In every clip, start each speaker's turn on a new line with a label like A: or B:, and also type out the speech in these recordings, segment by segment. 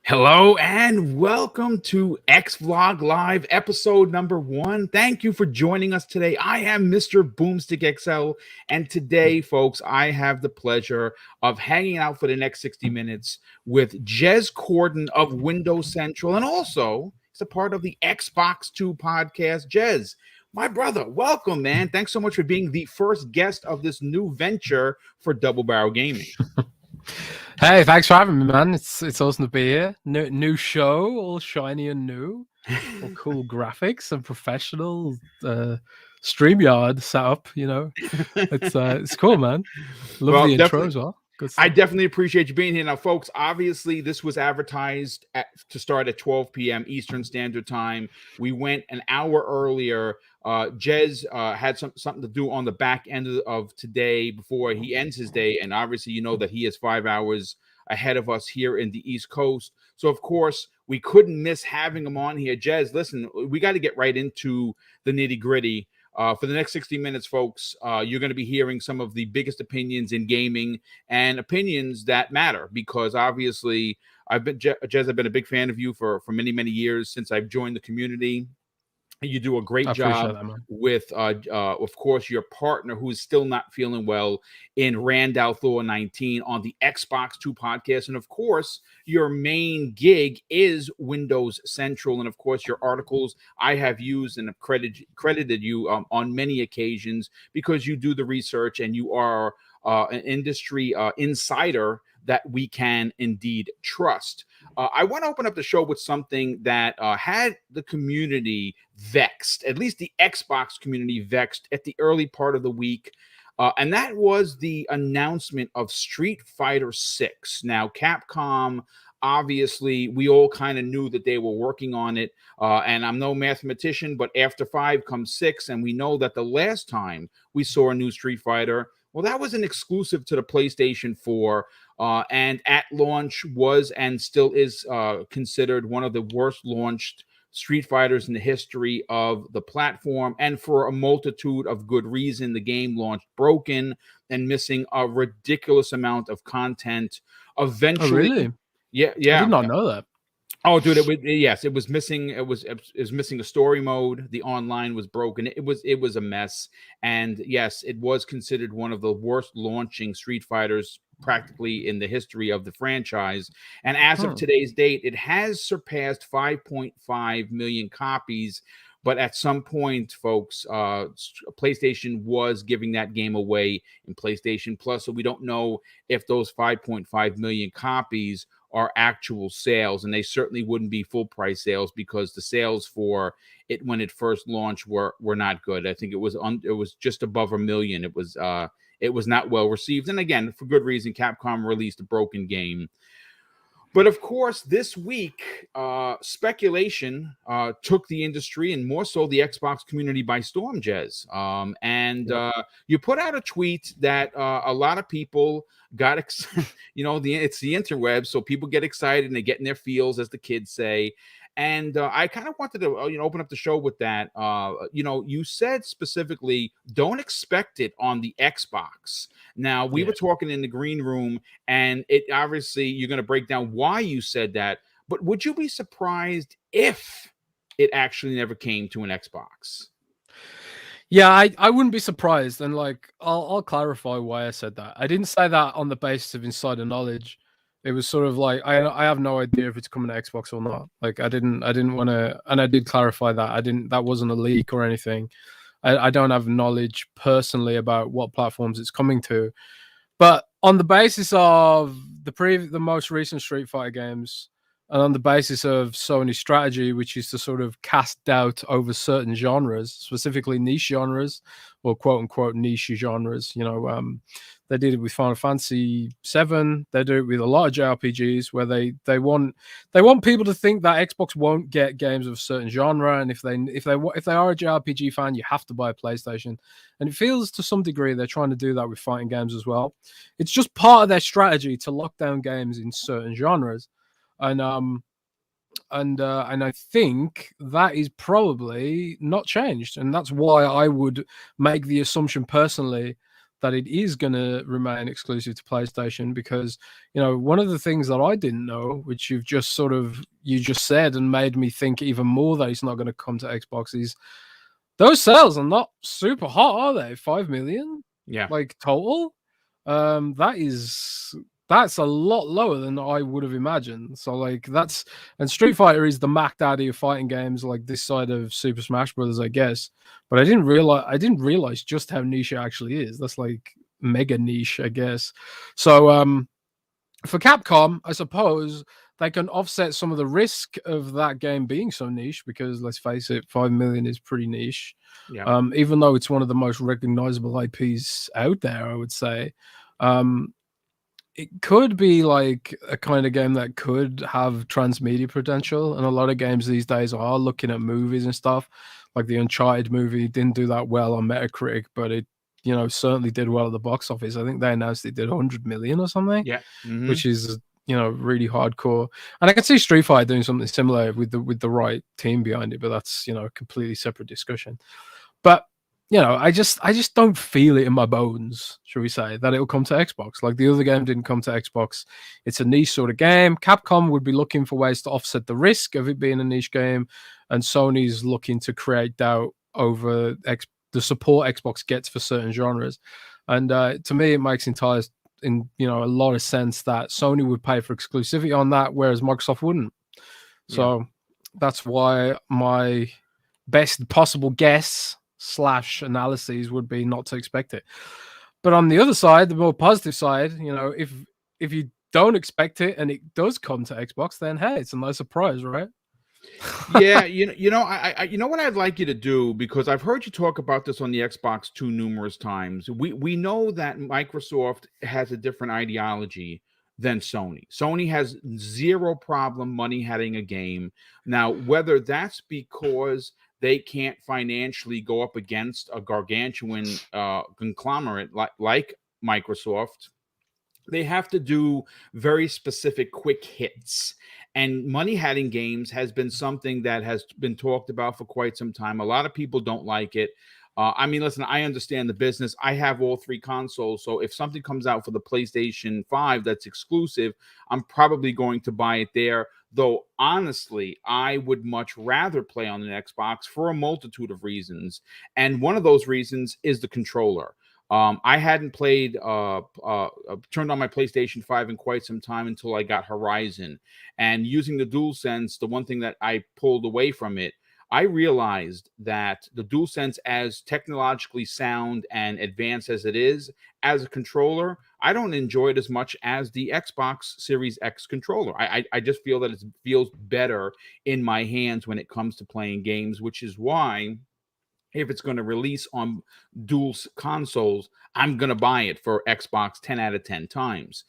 A: Hello and welcome to X Vlog Live episode number 1. Thank you for joining us today. I am Mr. BoomStick XL, and today, folks, I have the pleasure of hanging out for the next 60 minutes with Jez Corden of Windows Central, and also he's a part of the Xbox 2 podcast. Jez, my brother, welcome, man. Thanks so much for being the first guest of this new venture for Double Barrel Gaming.
B: Hey, thanks for having me, man. It's awesome to be here. New show, all shiny and new, all cool graphics and professional StreamYard setup. It's cool, man. Love the intro as well.
A: I definitely appreciate you being here. Now, folks, obviously this was advertised to start at 12 p.m. Eastern Standard Time. We went an hour earlier. Jez had something to do on the back end of today before he ends his day. And obviously, you know that he is 5 hours ahead of us here in the East Coast. So, of course, we couldn't miss having him on here. Jez, listen, we got to get right into the nitty gritty. For the next 60 minutes, folks, you're going to be hearing some of the biggest opinions in gaming and opinions that matter, because obviously Jez, I've been a big fan of you for many, many years since I've joined the community. You do a great job with, of course, your partner who's still not feeling well in Randall Thor 19 on the Xbox 2 podcast. And, of course, your main gig is Windows Central. And, of course, your articles I have used and have credited you on many occasions because you do the research and you are an industry insider that we can indeed trust. I want to open up the show with something that had the community vexed, at least the Xbox community vexed at the early part of the week. And that was the announcement of Street Fighter 6. Now, Capcom, obviously, we all kind of knew that they were working on it. And I'm no mathematician, but after 5 comes 6. And we know that the last time we saw a new Street Fighter, well, that was an exclusive to the PlayStation 4. And at launch was and still is considered one of the worst launched Street Fighters in the history of the platform. And for a multitude of good reason, the game launched broken and missing a ridiculous amount of content. Eventually,
B: oh, really?
A: Yeah.
B: I did not know that.
A: Oh, dude, it was missing. It was missing a story mode. The online was broken. It was a mess. And yes, it was considered one of the worst launching Street Fighters practically in the history of the franchise. And as of today's date, it has surpassed 5.5 million copies. But at some point, folks, PlayStation was giving that game away in PlayStation Plus. So we don't know if those 5.5 million copies are actual sales, and they certainly wouldn't be full price sales because the sales for it when it first launched were not good. I think it was just above 1 million. It was not well received, and again, for good reason. Capcom released a broken game. But of course, this week, speculation took the industry and more so the Xbox community by storm, Jez. You put out a tweet that a lot of people got excited. It's the interweb, so people get excited and they get in their feels, as the kids say. And I kind of wanted to, open up the show with that. You said specifically, don't expect it on the Xbox. Now, we were talking in the green room, and it obviously you're going to break down why you said that. But would you be surprised if it actually never came to an Xbox?
B: Yeah, I wouldn't be surprised. And I'll clarify why I said that. I didn't say that on the basis of insider knowledge. It was sort of like I have no idea if it's coming to Xbox or not. Like I didn't want to, and I did clarify that that wasn't a leak or anything. I don't have knowledge personally about what platforms it's coming to, but on the basis of the most recent Street Fighter games, and on the basis of Sony's strategy, which is to sort of cast doubt over certain genres, specifically niche genres or quote unquote niche genres. They did it with Final Fantasy VII. They do it with a lot of JRPGs where they want people to think that Xbox won't get games of a certain genre, and if they are a JRPG fan, you have to buy a PlayStation. And it feels to some degree they're trying to do that with fighting games as well. It's just part of their strategy to lock down games in certain genres, and I think that is probably not changed, and that's why I would make the assumption personally that it is going to remain exclusive to PlayStation, because, you know, one of the things that I didn't know, which you just said and made me think even more that it's not going to come to Xbox, is those sales are not super hot, are they? 5 million,
A: Yeah.
B: like total. That's a lot lower than I would have imagined. So like and Street Fighter is the Mac Daddy of fighting games, like this side of Super Smash Brothers, I guess. But I didn't realize just how niche it actually is. That's like mega niche, I guess. So for Capcom, I suppose they can offset some of the risk of that game being so niche, because let's face it, 5 million is pretty niche.
A: Yeah.
B: Even though it's one of the most recognizable IPs out there, I would say. It could be like a kind of game that could have transmedia potential, and a lot of games these days are looking at movies and stuff. Like the Uncharted movie didn't do that well on Metacritic, but it, you know, certainly did well at the box office. I think they announced it did 100 million or something,
A: Yeah. Mm-hmm.
B: which is, you know, really hardcore. And I can see Street Fighter doing something similar with the right team behind it, but that's, you know, a completely separate discussion. But you know, I just don't feel it in my bones, shall we say, that it'll come to Xbox. Like the other game didn't come to Xbox. It's a niche sort of game. Capcom would be looking for ways to offset the risk of it being a niche game, and Sony's looking to create doubt over the support Xbox gets for certain genres. And to me, it makes a lot of sense that Sony would pay for exclusivity on that, whereas Microsoft wouldn't. So that's why my best possible guess / analyses would be not to expect it. But on the other side, the more positive side, you know, if you don't expect it and it does come to Xbox, then hey, it's a nice surprise, right?
A: Yeah, I you know what I'd like you to do, because I've heard you talk about this on the Xbox too numerous times. We know that Microsoft has a different ideology than Sony. Sony has zero problem money having a game. Now, whether that's because they can't financially go up against a gargantuan conglomerate like Microsoft, they have to do very specific quick hits. And money having games has been something that has been talked about for quite some time. A lot of people don't like it. I mean, listen, I understand the business. I have all three consoles. So if something comes out for the PlayStation 5 that's exclusive, I'm probably going to buy it there. Though, honestly, I would much rather play on an Xbox for a multitude of reasons. And one of those reasons is the controller. I hadn't played, turned on my PlayStation 5 in quite some time until I got Horizon. And using the DualSense, the one thing that I pulled away from it, I realized that the DualSense, as technologically sound and advanced as it is, as a controller, I don't enjoy it as much as the Xbox Series X controller. I just feel that it feels better in my hands when it comes to playing games, which is why, if it's going to release on dual consoles, I'm going to buy it for Xbox 10 out of 10 times.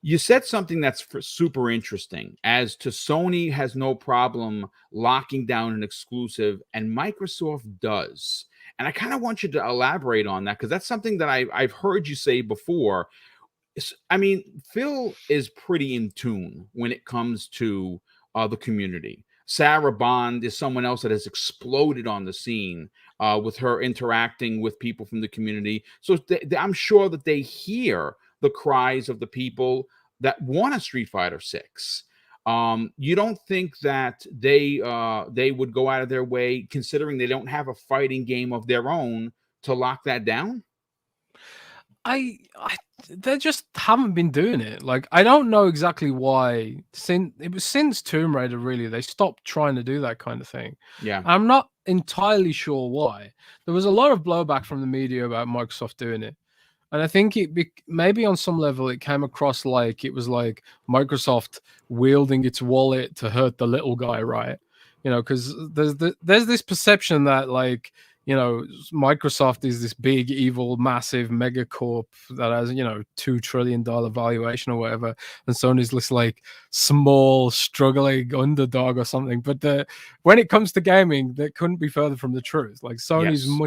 A: You said something that's super interesting, as to Sony has no problem locking down an exclusive, and Microsoft does. And I kind of want you to elaborate on that, because that's something that I've heard you say before. I mean, Phil is pretty in tune when it comes to the community. Sarah Bond is someone else that has exploded on the scene with her interacting with people from the community. So I'm sure that they hear the cries of the people that want a Street Fighter 6. You don't think that they would go out of their way, considering they don't have a fighting game of their own, to lock that down?
B: I they just haven't been doing it. Like, I don't know exactly why. Since Tomb Raider, really, they stopped trying to do that kind of thing.
A: Yeah.
B: I'm not entirely sure why. There was a lot of blowback from the media about Microsoft doing it. And I think maybe on some level it came across like it was like Microsoft wielding its wallet to hurt the little guy, right? You know, because there's this perception that, like, you know, Microsoft is this big, evil, massive megacorp that has, you know, $2 trillion valuation or whatever, and Sony's this like small, struggling underdog or something. But when it comes to gaming, that couldn't be further from the truth. Like, Sony's
A: Yes.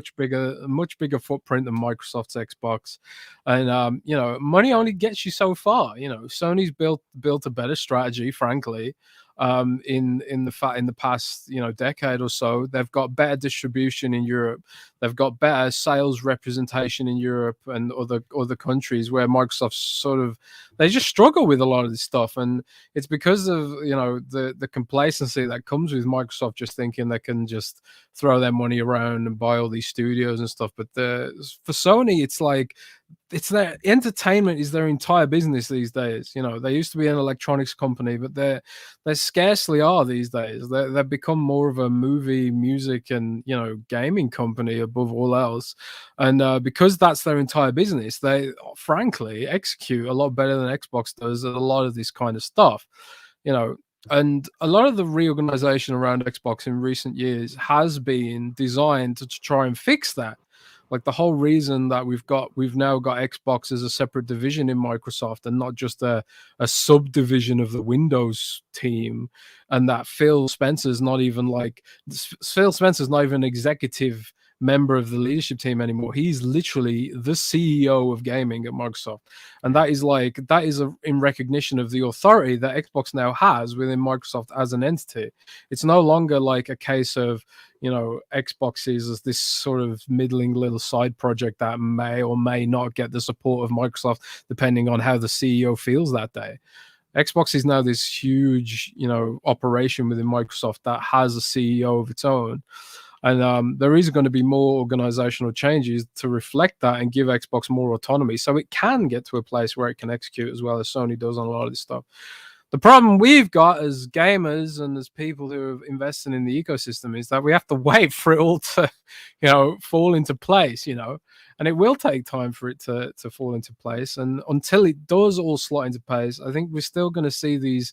B: much bigger footprint than Microsoft's Xbox, and you know, money only gets you so far. You know, Sony's built a better strategy, frankly. in the past decade or so. They've got better distribution in Europe. They've got better sales representation in Europe and other countries where Microsoft sort of they just struggle with a lot of this stuff, and it's because of the complacency that comes with Microsoft just thinking they can just throw their money around and buy all these studios and stuff. But for Sony, it's like it's their entertainment is their entire business these days. They used to be an electronics company, but they scarcely are these days. They've become more of a movie, music, and gaming company above all else. And because that's their entire business, they frankly execute a lot better than Xbox does at a lot of this kind of stuff. And a lot of the reorganization around Xbox in recent years has been designed to try and fix that. Like the whole reason that we've now got Xbox as a separate division in Microsoft and not just a subdivision of the Windows team, and that Phil Spencer's not even an executive member of the leadership team anymore. He's literally the CEO of gaming at Microsoft, and that is in recognition of the authority that Xbox now has within Microsoft as an entity. It's no longer like a case of Xbox is as this sort of middling little side project that may or may not get the support of Microsoft depending on how the CEO feels that day. Xbox is now this huge operation within Microsoft that has a CEO of its own. And there is going to be more organizational changes to reflect that and give Xbox more autonomy so it can get to a place where it can execute as well as Sony does on a lot of this stuff. The problem we've got as gamers and as people who are investing in the ecosystem is that we have to wait for it all to, fall into place, and it will take time for it to fall into place. And until it does all slot into place, I think we're still going to see these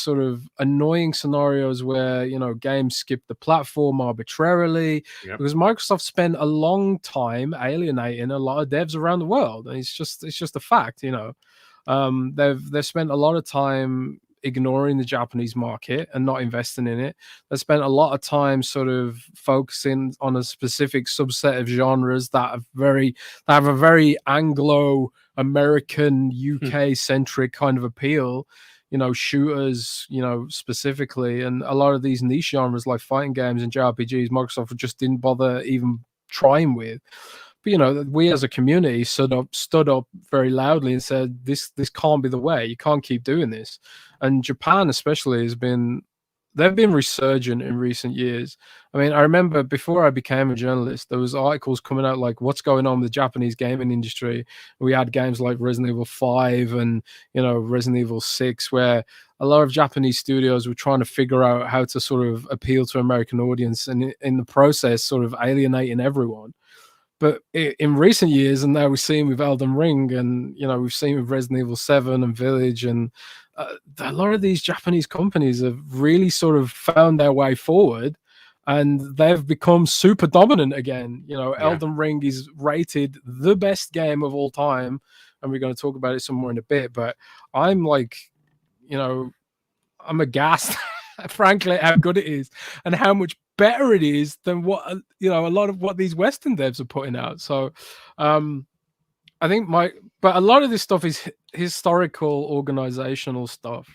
B: sort of annoying scenarios where games skip the platform arbitrarily. Yep. Because Microsoft spent a long time alienating a lot of devs around the world, and it's just a fact. They've spent a lot of time ignoring the Japanese market and not investing in it. They spent a lot of time sort of focusing on a specific subset of genres that have a very Anglo-American, UK-centric kind of appeal. Shooters, specifically, and a lot of these niche genres like fighting games and JRPGs, Microsoft just didn't bother even trying with. But we as a community stood up very loudly and said, this can't be the way. You can't keep doing this. And Japan especially they've been resurgent in recent years. I mean, I remember before I became a journalist, there was articles coming out like what's going on with the Japanese gaming industry. We had games like Resident Evil 5 and, Resident Evil 6, where a lot of Japanese studios were trying to figure out how to sort of appeal to American audience and in the process sort of alienating everyone. But in recent years, and now we've seen with Elden Ring and, we've seen with Resident Evil 7 and Village, and a lot of these Japanese companies have really sort of found their way forward and they've become super dominant again. Elden Ring is rated the best game of all time. And we're going to talk about it some more in a bit. But I'm like, I'm aghast, frankly, how good it is and how much better it is than what a lot of what these Western devs are putting out. So I think but a lot of this stuff is historical organizational stuff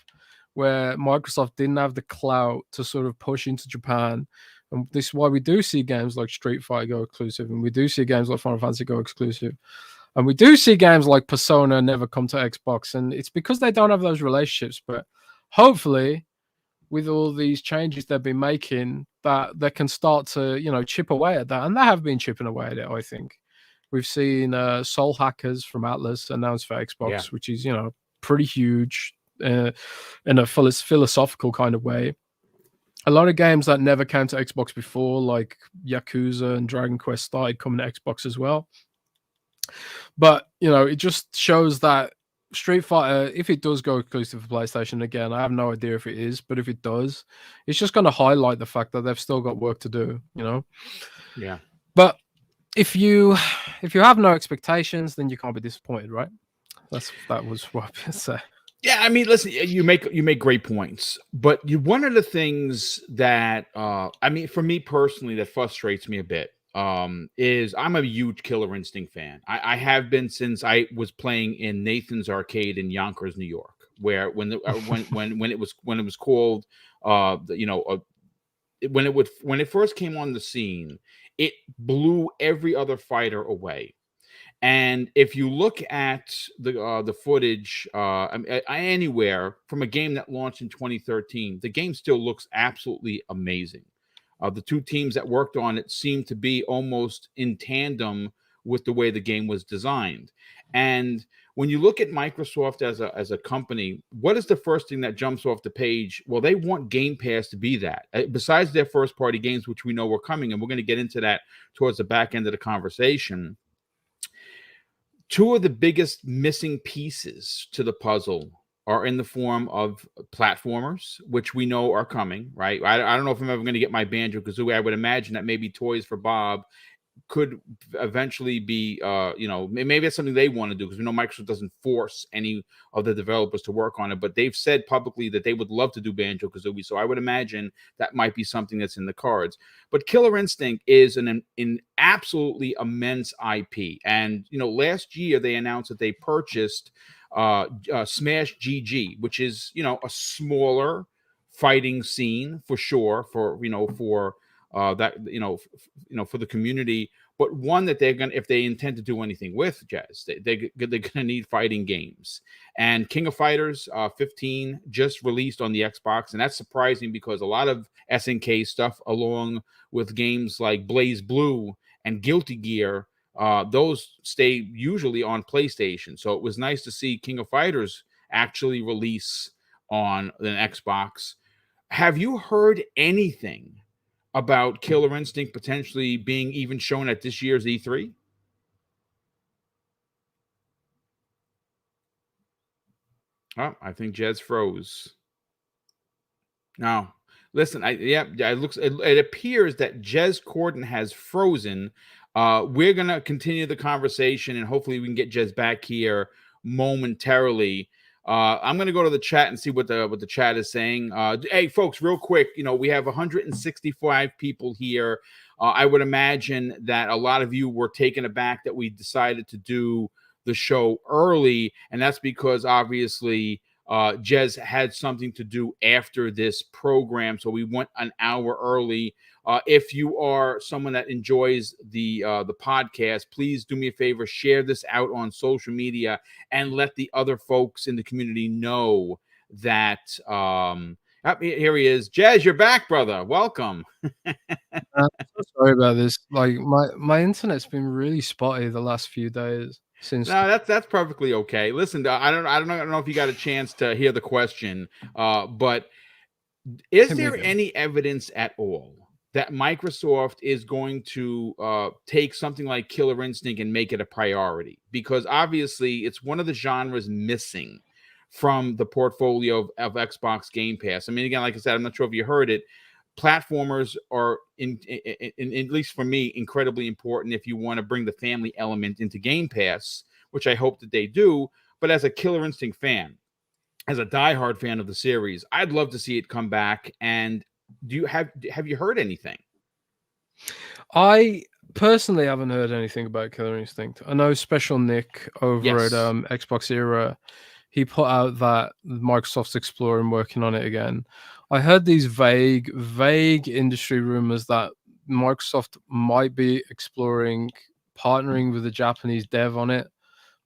B: where Microsoft didn't have the clout to sort of push into Japan. And this is why we do see games like Street Fighter go exclusive, and we do see games like Final Fantasy go exclusive, and we do see games like Persona never come to Xbox, and it's because they don't have those relationships. But hopefully with all these changes they've been making, that they can start to, chip away at that. And they have been chipping away at it, I think. We've seen Soul Hackers from Atlas announced for Xbox, which is, pretty huge in a philosophical kind of way. A lot of games that never came to Xbox before, like Yakuza and Dragon Quest, started coming to Xbox as well. But, it just shows that Street Fighter, if it does go exclusive for PlayStation, again, I have no idea if it is, but if it does, it's just going to highlight the fact that they've still got work to do,
A: Yeah.
B: But if you have no expectations, then you can't be disappointed, right? That was what I was say.
A: Yeah, I mean, listen, you make great points, but one of the things that for me personally, that frustrates me a bit is I'm a huge Killer Instinct fan. I have been since I was playing in Nathan's Arcade in Yonkers, New York. where when it was called when it first came on the scene, it blew every other fighter away. And if you look at the footage anywhere from a game that launched in 2013, the game still looks absolutely amazing. The two teams that worked on it seemed to be almost in tandem with the way the game was designed. And when you look at Microsoft as a company, what is the first thing that jumps off the page? Well, they want Game Pass to be that. Besides their first-party games, which we know were coming, and we're going to get into that towards the back end of the conversation. Two of the biggest missing pieces to the puzzle are in the form of platformers, which we know are coming, right? I don't know if I'm ever going to get my Banjo-Kazooie. I would imagine that maybe Toys for Bob could eventually be, maybe it's something they want to do, because we know Microsoft doesn't force any of the developers to work on it, but they've said publicly that they would love to do Banjo-Kazooie, so I would imagine that might be something that's in the cards. But Killer Instinct is an absolutely immense IP, and last year they announced that they purchased Smash GG, which is a smaller fighting scene for sure, for the community, but one that they're gonna, if they intend to do anything with, Jazz, they're gonna need fighting games. And King of Fighters 15 just released on the Xbox, and that's surprising because a lot of SNK stuff, along with games like Blaze Blue and Guilty Gear, those stay usually on PlayStation. So it was nice to see King of Fighters actually release on an Xbox. Have you heard anything about Killer Instinct potentially being even shown at this year's E3? Oh, I think Jez froze. Now, listen, it appears that Jez Corden has frozen. We're gonna continue the conversation, and hopefully we can get Jez back here momentarily. I'm going to go to the chat and see what the chat is saying. Hey, folks, real quick, we have 165 people here. I would imagine that a lot of you were taken aback that we decided to do the show early, and that's because obviously Jez had something to do after this program, so we went an hour early. If you are someone that enjoys the podcast, please do me a favor, share this out on social media and let the other folks in the community know that here he is. Jez, you're back, brother. Welcome.
B: I'm so sorry about this. Like my internet's been really spotty the last few days.
A: No, that's perfectly okay. Listen, I don't know if you got a chance to hear the question, but is there any evidence at all that Microsoft is going to take something like Killer Instinct and make it a priority? Because obviously it's one of the genres missing from the portfolio of Xbox Game Pass. I mean, again, like I said, I'm not sure if you heard it. Platformers are, in at least for me, incredibly important if you want to bring the family element into Game Pass, which I hope that they do. But as a Killer Instinct fan, as a diehard fan of the series, I'd love to see it come back. And have you heard anything?
B: I personally haven't heard anything about Killer Instinct. I know Special Nick over at Xbox Era, he put out that Microsoft's exploring working on it again. I heard these vague industry rumors that Microsoft might be exploring partnering with a Japanese dev on it,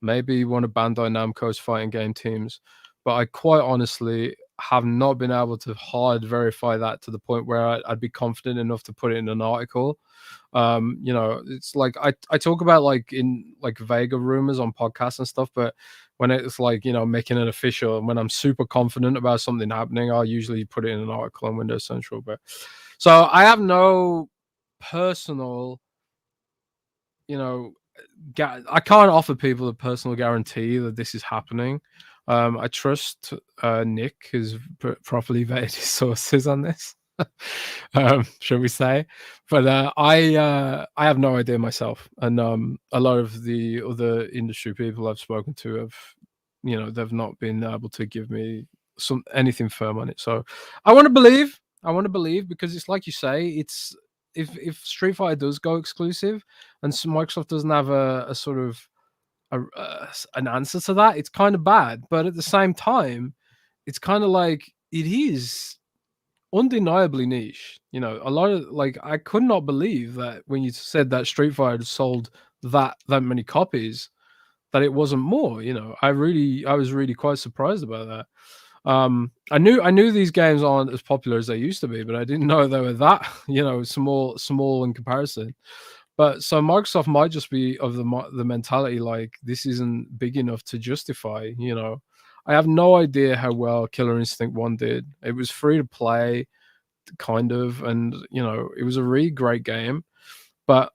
B: maybe one of Bandai Namco's fighting game teams. But I quite honestly have not been able to hard verify that to the point where I'd be confident enough to put it in an article. It's like I talk about like Vega rumors on podcasts and stuff, but when it's like, making it official, and when I'm super confident about something happening, I'll usually put it in an article on Windows Central. But so I have no personal, I can't offer people a personal guarantee that this is happening. I trust Nick has properly vetted his sources on this, shall we say? But I have no idea myself, and a lot of the other industry people I've spoken to have, they've not been able to give me anything firm on it. So I want to believe because it's like you say, it's if Street Fighter does go exclusive and Microsoft doesn't have a sort of an answer to that, it's kind of bad. But at the same time, it's kind of like it is undeniably niche. You know, a lot of like I could not believe that when you said that Street Fighter had sold that many copies, that it wasn't more. You know, I was really quite surprised about that. I knew these games aren't as popular as they used to be, but I didn't know they were that, you know, small in comparison. But so Microsoft might just be of the mentality like this isn't big enough to justify. You know, I have no idea how well Killer Instinct 1 did. It was free to play, kind of, and you know, it was a really great game. But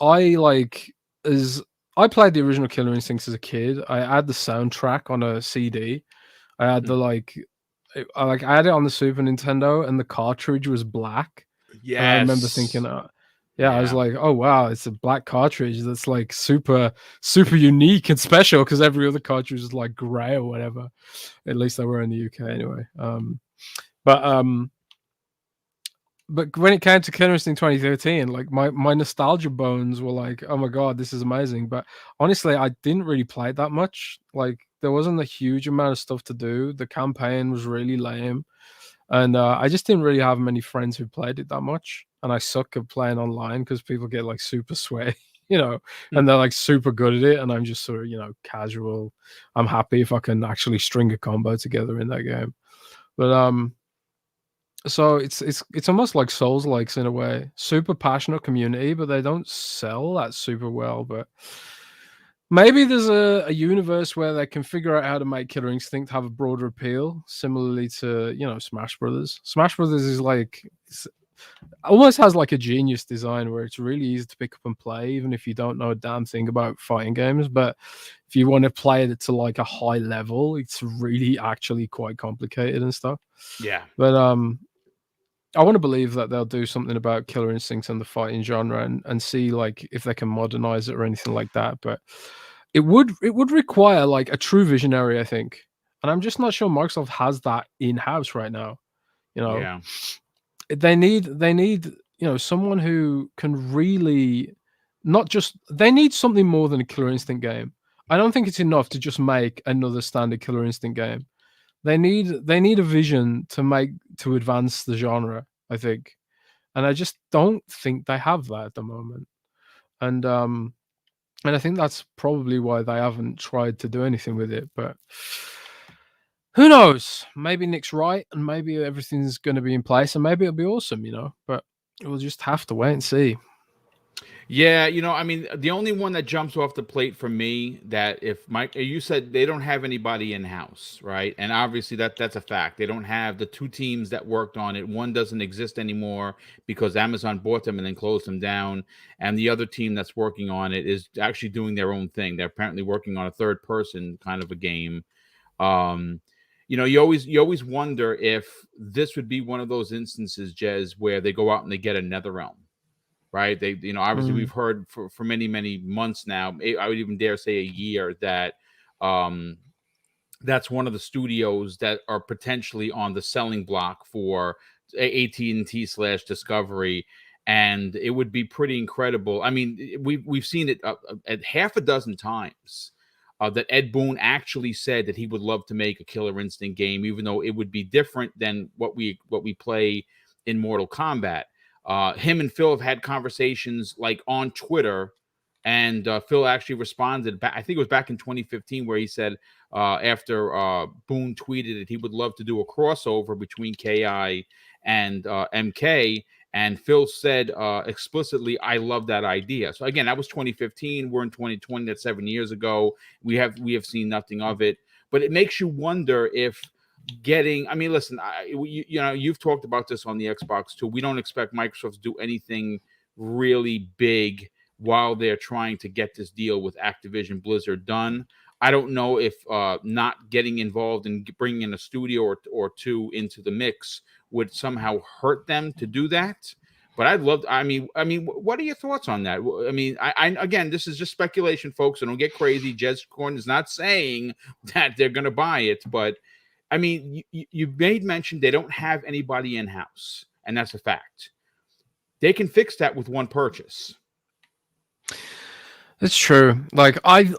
B: I like as I played the original Killer Instincts as a kid. I had the soundtrack on a CD. I had the I had it on the Super Nintendo, and the cartridge was black. And I remember thinking,
A: Yes.
B: yeah, I was like, oh wow, it's a black cartridge that's like super unique and special because every other cartridge is like gray or whatever. At least they were in the UK anyway. But when it came to Killer Instinct 2013, like my nostalgia bones were like, oh my god, this is amazing. But honestly, I didn't really play it that much. Like there wasn't a huge amount of stuff to do. The campaign was really lame, and I just didn't really have many friends who played it that much. And I suck at playing online because people get like super sweaty, you know, and they're like super good at it, and I'm just sort of, you know, casual. I'm happy if I can actually string a combo together in that game. But so it's almost like Souls likes in a way. Super passionate community, but they don't sell that super well. But maybe there's a universe where they can figure out how to make Killer Instinct have a broader appeal, similarly to, you know, Smash Brothers. Smash Brothers is like almost has like a genius design where it's really easy to pick up and play, even if you don't know a damn thing about fighting games. But if you want to play it to like a high level, it's really actually quite complicated and stuff.
A: Yeah.
B: But I want to believe that they'll do something about Killer Instincts and the fighting genre and see like if they can modernize it or anything like that. But it would require like a true visionary, I think. And I'm just not sure Microsoft has that in-house right now. You know,
A: Yeah.
B: they need you know, someone who can really not just they need something more than a Killer Instinct game. I don't think it's enough to just make another standard Killer Instinct game. They need a vision to advance the genre, I think. And I just don't think they have that at the moment. And I think that's probably why they haven't tried to do anything with it. But who knows? Maybe Nick's right, and maybe everything's going to be in place, and maybe it'll be awesome, you know. But we'll just have to wait and see.
A: Yeah, you know, I mean, the only one that jumps off the plate for me that if Mike, you said they don't have anybody in house, right? And obviously that's a fact. They don't have the two teams that worked on it. One doesn't exist anymore because Amazon bought them and then closed them down. And the other team that's working on it is actually doing their own thing. They're apparently working on a third person kind of a game. Um, you know, you always wonder if this would be one of those instances, Jez, where they go out and they get another realm. Right. They, you know, obviously we've heard for many months now, I would even dare say a year, that that's one of the studios that are potentially on the selling block for AT&T/Discovery. And it would be pretty incredible. I mean, we've seen it at half a dozen times that Ed Boon actually said that he would love to make a Killer Instinct game, even though it would be different than what we play in Mortal Kombat. Him and Phil have had conversations like on Twitter, and Phil actually responded back. I think it was back in 2015 where he said after Boone tweeted that he would love to do a crossover between KI and MK, and Phil said explicitly, "I love that idea." So again, that was 2015. We're in 2020. That's 7 years ago. We have seen nothing of it, but it makes you wonder if I mean, listen, you know, you've talked about this on the Xbox too. We don't expect Microsoft to do anything really big while they're trying to get this deal with Activision Blizzard done. I don't know if not getting involved in bringing in a studio or two into the mix would somehow hurt them to do that. But I'd love. I mean, what are your thoughts on that? I mean, I again, this is just speculation, folks. So don't get crazy. Jez Corn is not saying that they're going to buy it, but I mean, you made mention they don't have anybody in house, and that's a fact. They can fix that with one purchase.
B: It's true. Like I've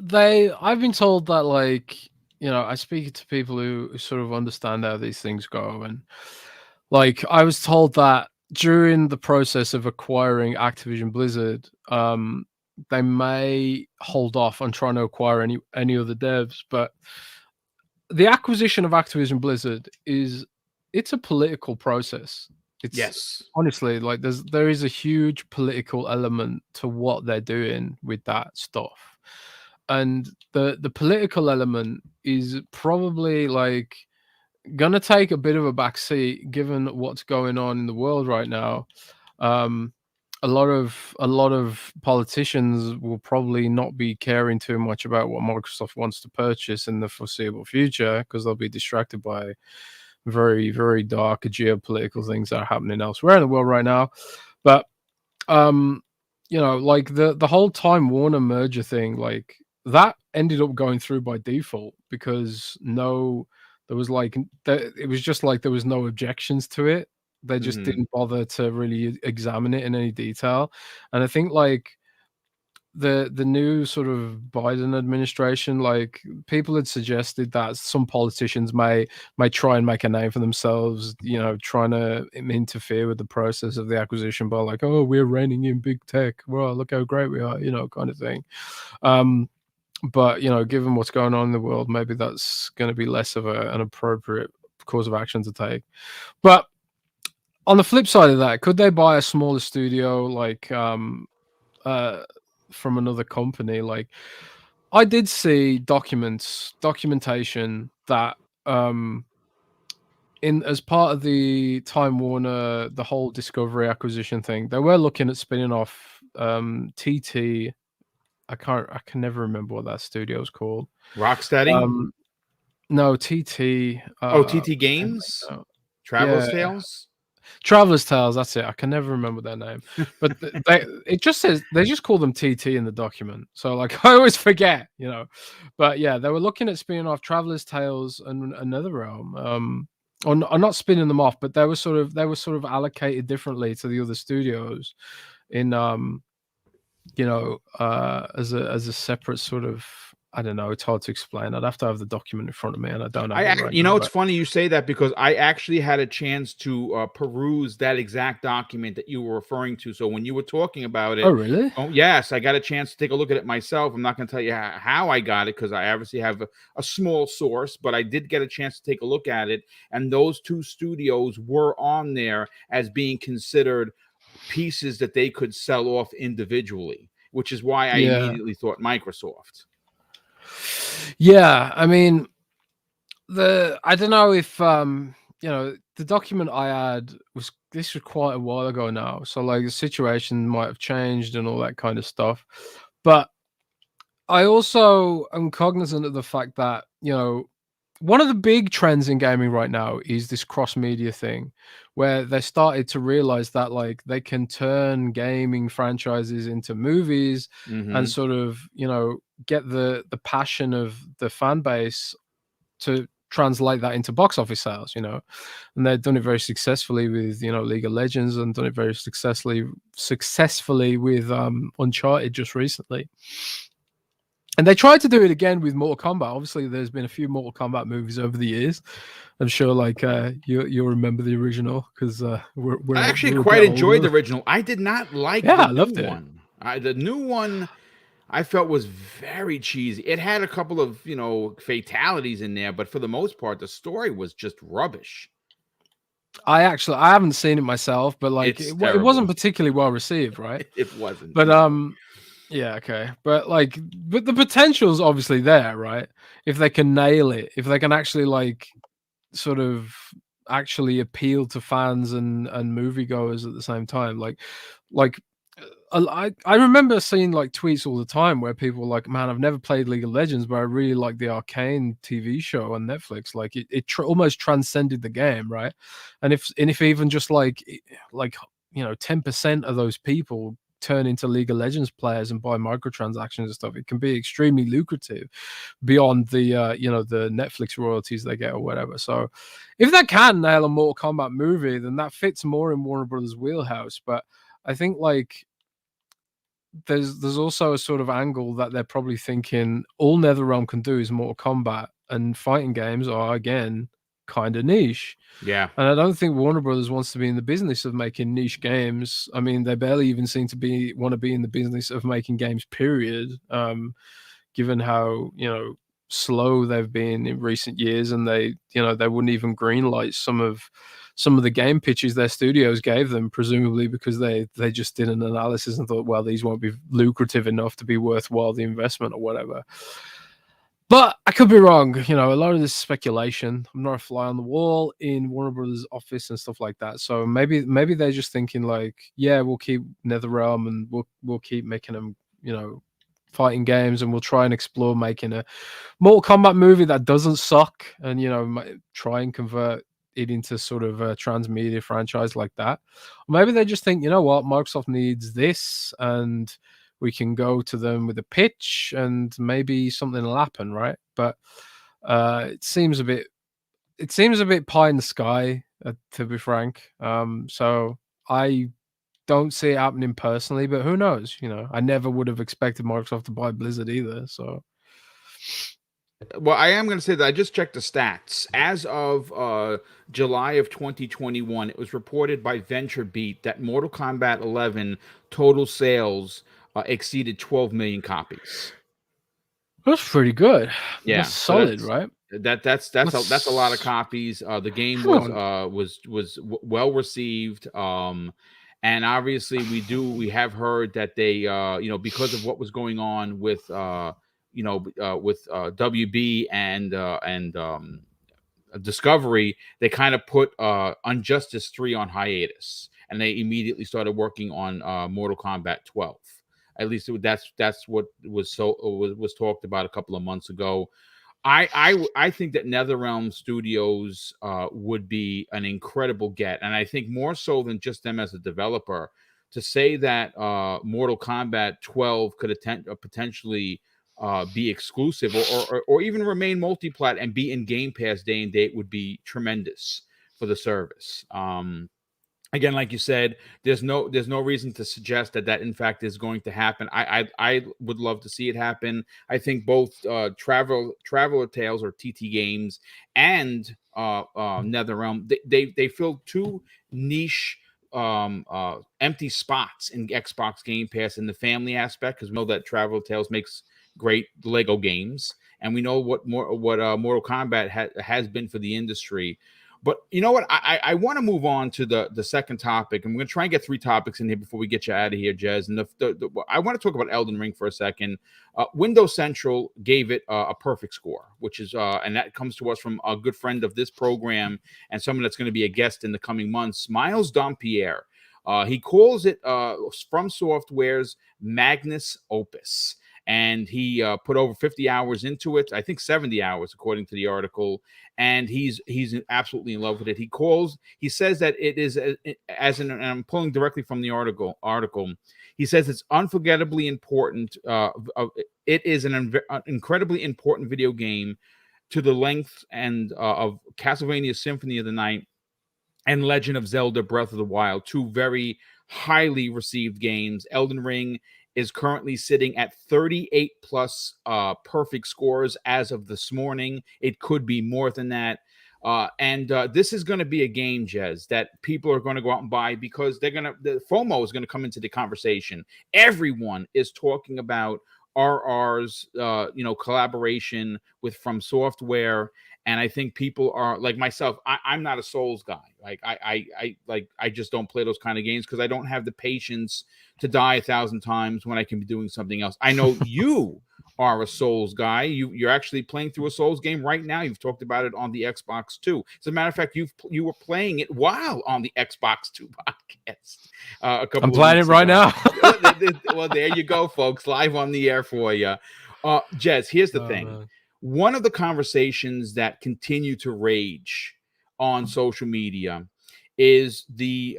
B: been told that like I speak to people who sort of understand how these things go, and like I was told that during the process of acquiring Activision Blizzard, they may hold off on trying to acquire any other devs, but the acquisition of Activision Blizzard it's a political process. It's
A: Yes.
B: honestly like there is a huge political element to what they're doing with that stuff. And the political element is probably like gonna take a bit of a backseat given what's going on in the world right now. Um, a lot of politicians will probably not be caring too much about what Microsoft wants to purchase in the foreseeable future because they'll be distracted by very, very dark geopolitical things that are happening elsewhere in the world right now. But um, like the whole Time Warner merger thing, like that ended up going through by default because there was like it was just like there was no objections to it. They just
A: Hmm.
B: didn't bother to really examine it in any detail. And I think like the new sort of Biden administration, like people had suggested that some politicians may try and make a name for themselves, trying to interfere with the process of the acquisition by like, oh, we're reining in big tech. Well, look how great we are, kind of thing. But given what's going on in the world, maybe that's going to be less of an appropriate course of action to take. But on the flip side of that, could they buy a smaller studio like from another company? Like I did see documentation that in as part of the Time Warner, the whole Discovery acquisition thing, they were looking at spinning off TT. I can never remember what that studio is called.
A: Rocksteady.
B: No, TT.
A: Oh, TT
B: What's their name
A: Games.
B: now?
A: Travelers
B: Yeah,
A: Tales.
B: Travelers Tales. That's it. I can never remember their name, but it just says they just call them TT in the document. So like I always forget, But yeah, they were looking at spinning off Travelers Tales and another realm. Or not spinning them off, but they were sort of allocated differently to the other studios in as a separate sort of, I don't know, it's hard to explain. I'd have to have the document in front of me, and I don't have it right now.
A: It's funny you say that because I actually had a chance to peruse that exact document that you were referring to. So when you were talking about
B: Oh,
A: it,
B: really?
A: oh yes, I got a chance to take a look at it myself. I'm not going to tell you how I got it because I obviously have a small source, but I did get a chance to take a look at it, and those two studios were on there as being considered pieces that they could sell off individually, which is why I
B: Yeah.
A: immediately thought Microsoft.
B: Yeah, I mean, I don't know if the document I had was quite a while ago now, so like the situation might have changed and all that kind of stuff. But I also am cognizant of the fact that, one of the big trends in gaming right now is this cross media thing where they started to realize that like they can turn gaming franchises into movies and
A: Hmm.
B: sort of, get the passion of the fan base to translate that into box office sales, and they've done it very successfully with, League of Legends, and done it very successfully with Uncharted just recently. And they tried to do it again with Mortal Kombat. Obviously, there's been a few Mortal Kombat movies over the years. I'm sure, like you'll remember the original because
A: I actually
B: we're a
A: quite
B: bit
A: enjoyed the
B: older.
A: original. I did not like
B: Yeah,
A: the
B: I
A: new
B: loved it.
A: one. The new one I felt was very cheesy. It had a couple of, fatalities in there, but for the most part, the story was just rubbish.
B: I haven't seen it myself, but like
A: It's
B: it wasn't
A: terrible.
B: particularly well received, right?
A: It wasn't.
B: But
A: No.
B: yeah, okay. But the potential's obviously there, right? If they can nail it, if they can actually like sort of actually appeal to fans and moviegoers at the same time. Like I remember seeing like tweets all the time where people were like, "Man, I've never played League of Legends, but I really like the Arcane TV show on Netflix. Like almost transcended the game, right? And if even just like 10% of those people turn into League of Legends players and buy microtransactions and stuff, it can be extremely lucrative beyond the the Netflix royalties they get or whatever. So if they can nail a Mortal Kombat movie, then that fits more in Warner Brothers' wheelhouse. But I think like there's also a sort of angle that they're probably thinking all NetherRealm can do is Mortal Kombat, and fighting games are again kind of niche.
A: Yeah.
B: And I don't think Warner Brothers wants to be in the business of making niche games. I mean, they barely even seem to want to be in the business of making games, period. Given how, slow they've been in recent years, and they wouldn't even greenlight some of the game pitches their studios gave them, presumably because they just did an analysis and thought, well, these won't be lucrative enough to be worthwhile the investment or whatever. But I could be wrong. A lot of this speculation. I'm not a fly on the wall in Warner Brothers' office and stuff like that. So maybe they're just thinking like, yeah, we'll keep NetherRealm and we'll keep making them, fighting games, and we'll try and explore making a Mortal Kombat movie that doesn't suck, and try and convert it into sort of a transmedia franchise like that. Or maybe they just think, you know what, Microsoft needs this, and we can go to them with a pitch, and maybe something will happen, right? But it seems a bit pie in the sky, to be frank. So I don't see it happening personally, but who knows? I never would have expected Microsoft to buy Blizzard either. So,
A: well, I am going to say that I just checked the stats. As of July of 2021, it was reported by VentureBeat that Mortal Kombat 11 total sales exceeded 12 million copies.
B: that's pretty good.
A: Yeah,
B: that's solid, right?
A: That's a lot of copies. The game was well received. And obviously we have heard that they because of what was going on with WB and Discovery, they kind of put Injustice 3 on hiatus, and they immediately started working on Mortal Kombat 12. At least that's what was talked about a couple of months ago. I think that NetherRealm Studios would be an incredible get, and I think more so than just them as a developer. To say that Mortal Kombat 12 could potentially be exclusive or even remain multi-plat and be in Game Pass day and date would be tremendous for the service. Again, like you said, there's no reason to suggest that in fact is going to happen. I would love to see it happen. I think both Traveler Tales or TT Games and NetherRealm they fill two niche empty spots in Xbox Game Pass in the family aspect, because we know that Traveler Tales makes great Lego games, and we know what Mortal Kombat has been for the industry. But you know what? I want to move on to the second topic. I'm going to try and get 3 topics in here before we get you out of here, Jez. And I want to talk about Elden Ring for a second. Windows Central gave it a perfect score, which is and that comes to us from a good friend of this program and someone that's going to be a guest in the coming months, Miles Dompierre. He calls it From Software's Magnus Opus. And he put over 50 hours into it. I think 70 hours, according to the article. And he's absolutely in love with it. He says that it is, and I'm pulling directly from the article. He says it's unforgettably important. It is an incredibly important video game to the length and of Castlevania Symphony of the Night and Legend of Zelda Breath of the Wild, 2 very highly received games. Elden Ring is currently sitting at 38 plus perfect scores as of this morning. It could be more than that. And this is going to be a game, Jez, that people are going to go out and buy, because the FOMO is going to come into the conversation. Everyone is talking about RR's collaboration with From Software. And I think people are like myself. I'm not a Souls guy. Like I just don't play those kind of games because I don't have the patience to die 1,000 times when I can be doing something else. I know you are a Souls guy. You're actually playing through a Souls game right now. You've talked about it on the Xbox 2. As a matter of fact, you were playing it while on the Xbox 2 podcast.
B: I'm playing it right now.
A: Well, there you go, folks. Live on the air for you. Jez, here's the thing. Man. One of the conversations that continue to rage on social media is the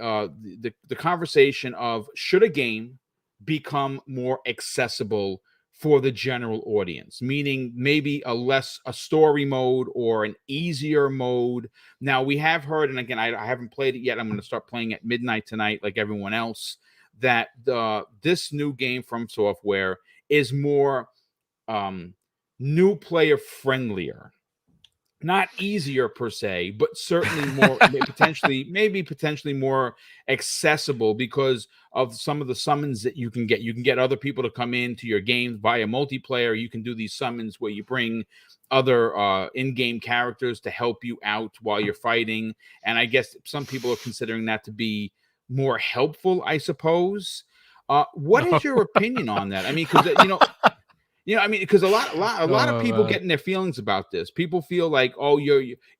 A: conversation of, should a game become more accessible for the general audience, meaning maybe a story mode or an easier mode. Now, we have heard, and again, I haven't played it yet. I'm going to start playing at midnight tonight like everyone else, that this new game From Software is more new player friendlier. not easier per se, but certainly more potentially more accessible because of some of the summons that you can get. You can get other people to come into your games via multiplayer. You can do these summons where you bring other in-game characters to help you out while you're fighting. And I guess some people are considering that to be more helpful, I suppose. What is your opinion on that? I mean, because I mean, because a lot of people get in their feelings about this. People feel like, oh,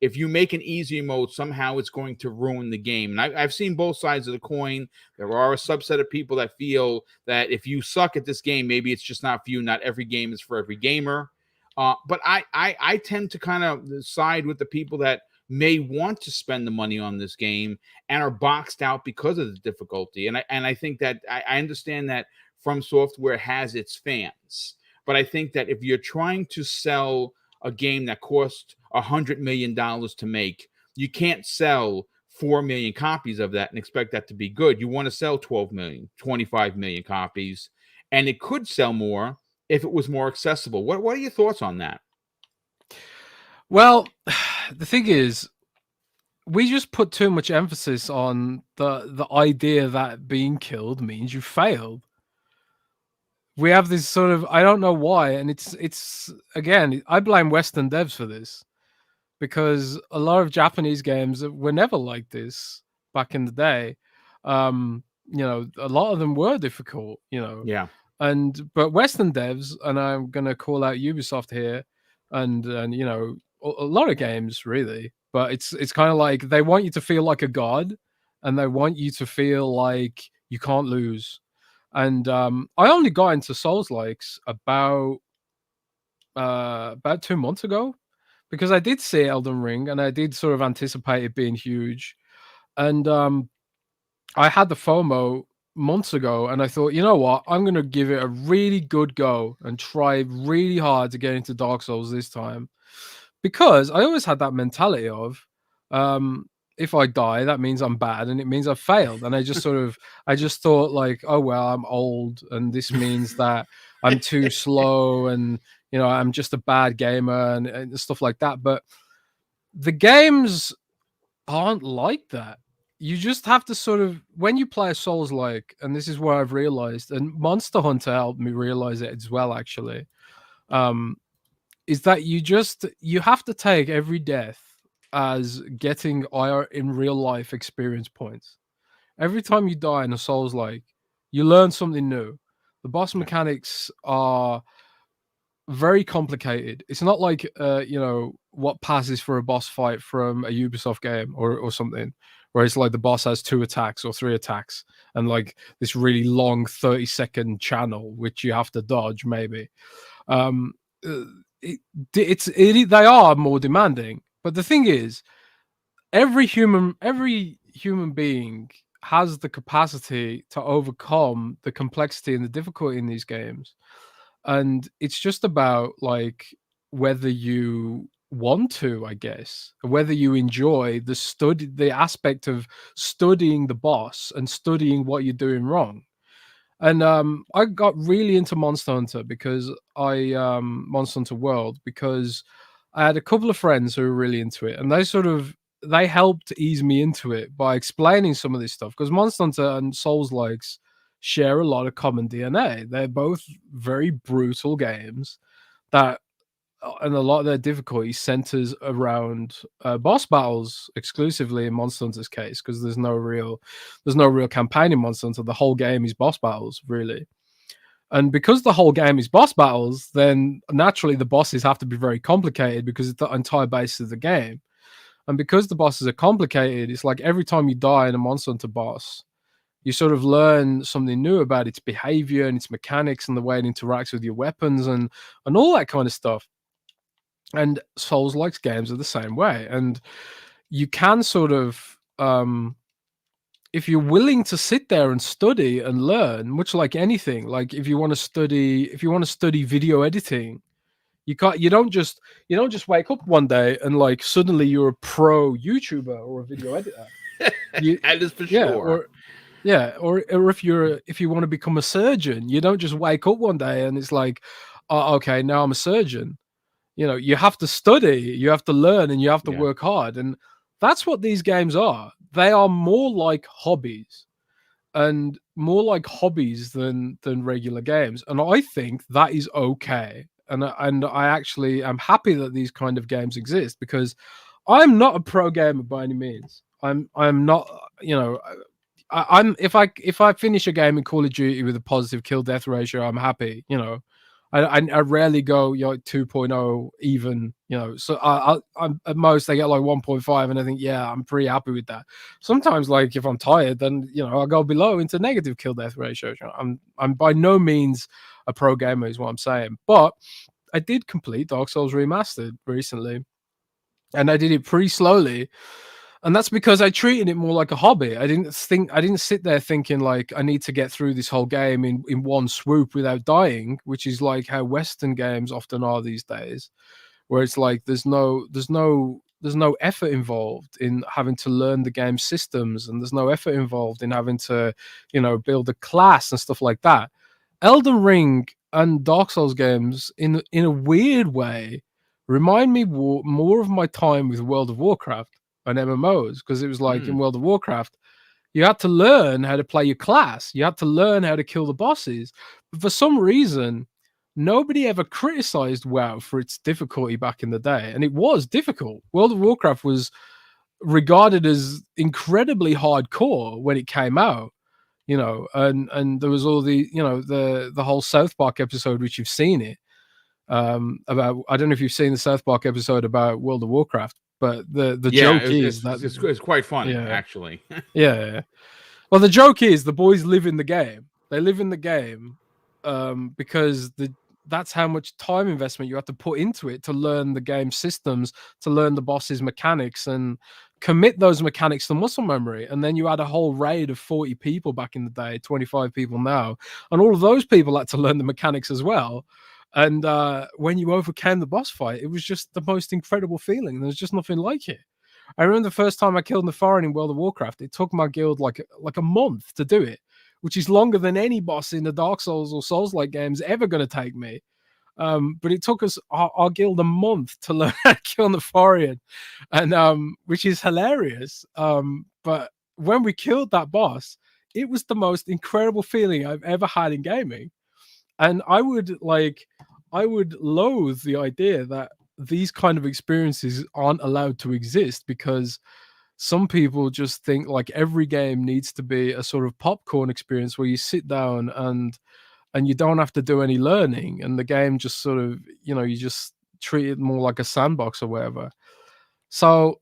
A: if you make an easy mode, somehow it's going to ruin the game. And I've seen both sides of the coin. There are a subset of people that feel that if you suck at this game, maybe it's just not for you. Not every game is for every gamer. But I tend to kind of side with the people that may want to spend the money on this game and are boxed out because of the difficulty. And I think that I understand that From Software has its fans. But I think that if you're trying to sell a game that cost $100 million to make, you can't sell 4 million copies of that and expect that to be good. You want to sell 12 million, 25 million copies, and it could sell more if it was more accessible. What are your thoughts on that?
B: Well, the thing is, we just put too much emphasis on the idea that being killed means you failed. We have this sort of, I don't know why, and it's again, I blame Western devs for this, because a lot of Japanese games were never like this back in the day. A lot of them were difficult,
A: Yeah.
B: but Western devs, and I'm gonna call out Ubisoft here, and a lot of games really, but it's kind of like they want you to feel like a god, and they want you to feel like you can't lose. And I only got into Souls likes about 2 months ago, because I did see Elden Ring and I did sort of anticipate it being huge. And I had the FOMO months ago, and I thought, you know what, I'm going to give it a really good go and try really hard to get into Dark Souls this time, because I always had that mentality of, if I die, that means I'm bad and it means I've failed. And I just thought like, oh, well, I'm old and this means that I'm too slow and, I'm just a bad gamer and stuff like that. But the games aren't like that. You just have to sort of, when you play a Souls like, and this is where I've realized, and Monster Hunter helped me realize it as well, actually, is that you have to take every death as getting in real life experience points. Every time you die in a Souls like, you learn something new. The boss mechanics are very complicated. It's not like what passes for a boss fight from a Ubisoft game or something, where it's like the boss has 2 attacks or 3 attacks and like this really long 30-second channel which you have to dodge maybe. They are more demanding. But the thing is, every human being has the capacity to overcome the complexity and the difficulty in these games. And it's just about like whether you want to, I guess, whether you enjoy the aspect of studying the boss and studying what you're doing wrong. And I got really into Monster Hunter Monster Hunter World, because I had a couple of friends who were really into it, and they helped ease me into it by explaining some of this stuff, because Monster Hunter and Souls likes share a lot of common DNA. They're both very brutal games and a lot of their difficulty centers around boss battles exclusively in Monster Hunter's case, because there's no real campaign in Monster Hunter. The whole game is boss battles, really. And because the whole game is boss battles, then naturally the bosses have to be very complicated, because it's the entire basis of the game. And because the bosses are complicated, it's like every time you die in a Monster Hunter boss, you sort of learn something new about its behavior and its mechanics and the way it interacts with your weapons and all that kind of stuff. And Souls-like games are the same way. And you can sort of, if you're willing to sit there and study and learn, much like anything, like if you want to study video editing, you don't just wake up one day and like suddenly you're a pro YouTuber or a video editor.
A: That is for sure.
B: Or if you want to become a surgeon, you don't just wake up one day and it's like, oh, okay, now I'm a surgeon. You know, you have to study, you have to learn, and you have to
A: Yeah.
B: work hard. And that's what these games are. They are more like hobbies, and more like hobbies than regular games. And I think that is okay. And I actually am happy that these kind of games exist, because I'm not a pro gamer by any means. I'm not, you know, I'm if I finish a game in Call of Duty with a positive kill death ratio, I'm happy. You know, I rarely go 2.0 even. You know, so I'm at most I get like 1.5, and I think, yeah, I'm pretty happy with that. Sometimes, like, if I'm tired, then I go below into negative kill death ratio. I'm by no means a pro gamer, is what I'm saying. But I did complete Dark Souls Remastered recently, and I did it pretty slowly. And that's because I treated it more like a hobby. I didn't sit there thinking like I need to get through this whole game in one swoop without dying, which is like how Western games often are these days, where it's like there's no effort involved in having to learn the game systems, and there's no effort involved in having to, build a class and stuff like that. Elden Ring and Dark Souls games, in a weird way, remind me more of my time with World of Warcraft and MMOs, because it was like in World of Warcraft, you had to learn how to play your class, you had to learn how to kill the bosses. But for some reason, nobody ever criticized WoW for its difficulty back in the day, and it was difficult. World of Warcraft was regarded as incredibly hardcore when it came out, and there was all the the whole South Park episode, which you've seen it, about, I don't know if you've seen the South Park episode about World of Warcraft, but the joke is that
A: it's quite funny,
B: yeah,
A: actually.
B: yeah. Well, the joke is the boys live in the game. They live in the game because that's how much time investment you have to put into it to learn the game systems, to learn the boss's mechanics, and commit those mechanics to muscle memory. And then you had a whole raid of 40 people back in the day, 25 people now, and all of those people had to learn the mechanics as well. And when you overcame the boss fight, it was just the most incredible feeling. There's just nothing like it. I remember the first time I killed Nefarin in World of Warcraft, it took my guild like a month to do it, which is longer than any boss in the Dark Souls or Souls-like games ever going to take me. But it took us, our guild, a month to learn how to kill Nefarian, and which is hilarious. But when we killed that boss, it was the most incredible feeling I've ever had in gaming. And I would loathe the idea that these kind of experiences aren't allowed to exist, because some people just think like every game needs to be a sort of popcorn experience where you sit down and you don't have to do any learning, and the game just sort of, you just treat it more like a sandbox or whatever. So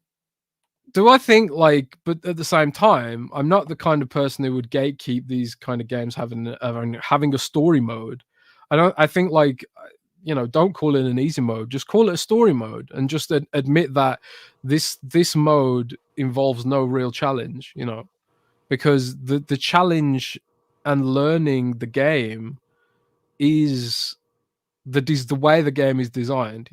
B: do I think like, but at the same time, I'm not the kind of person who would gatekeep these kind of games having a story mode. I think like, don't call it an easy mode, just call it a story mode, and just admit that this mode involves no real challenge, because the challenge and learning the game is the way the game is designed.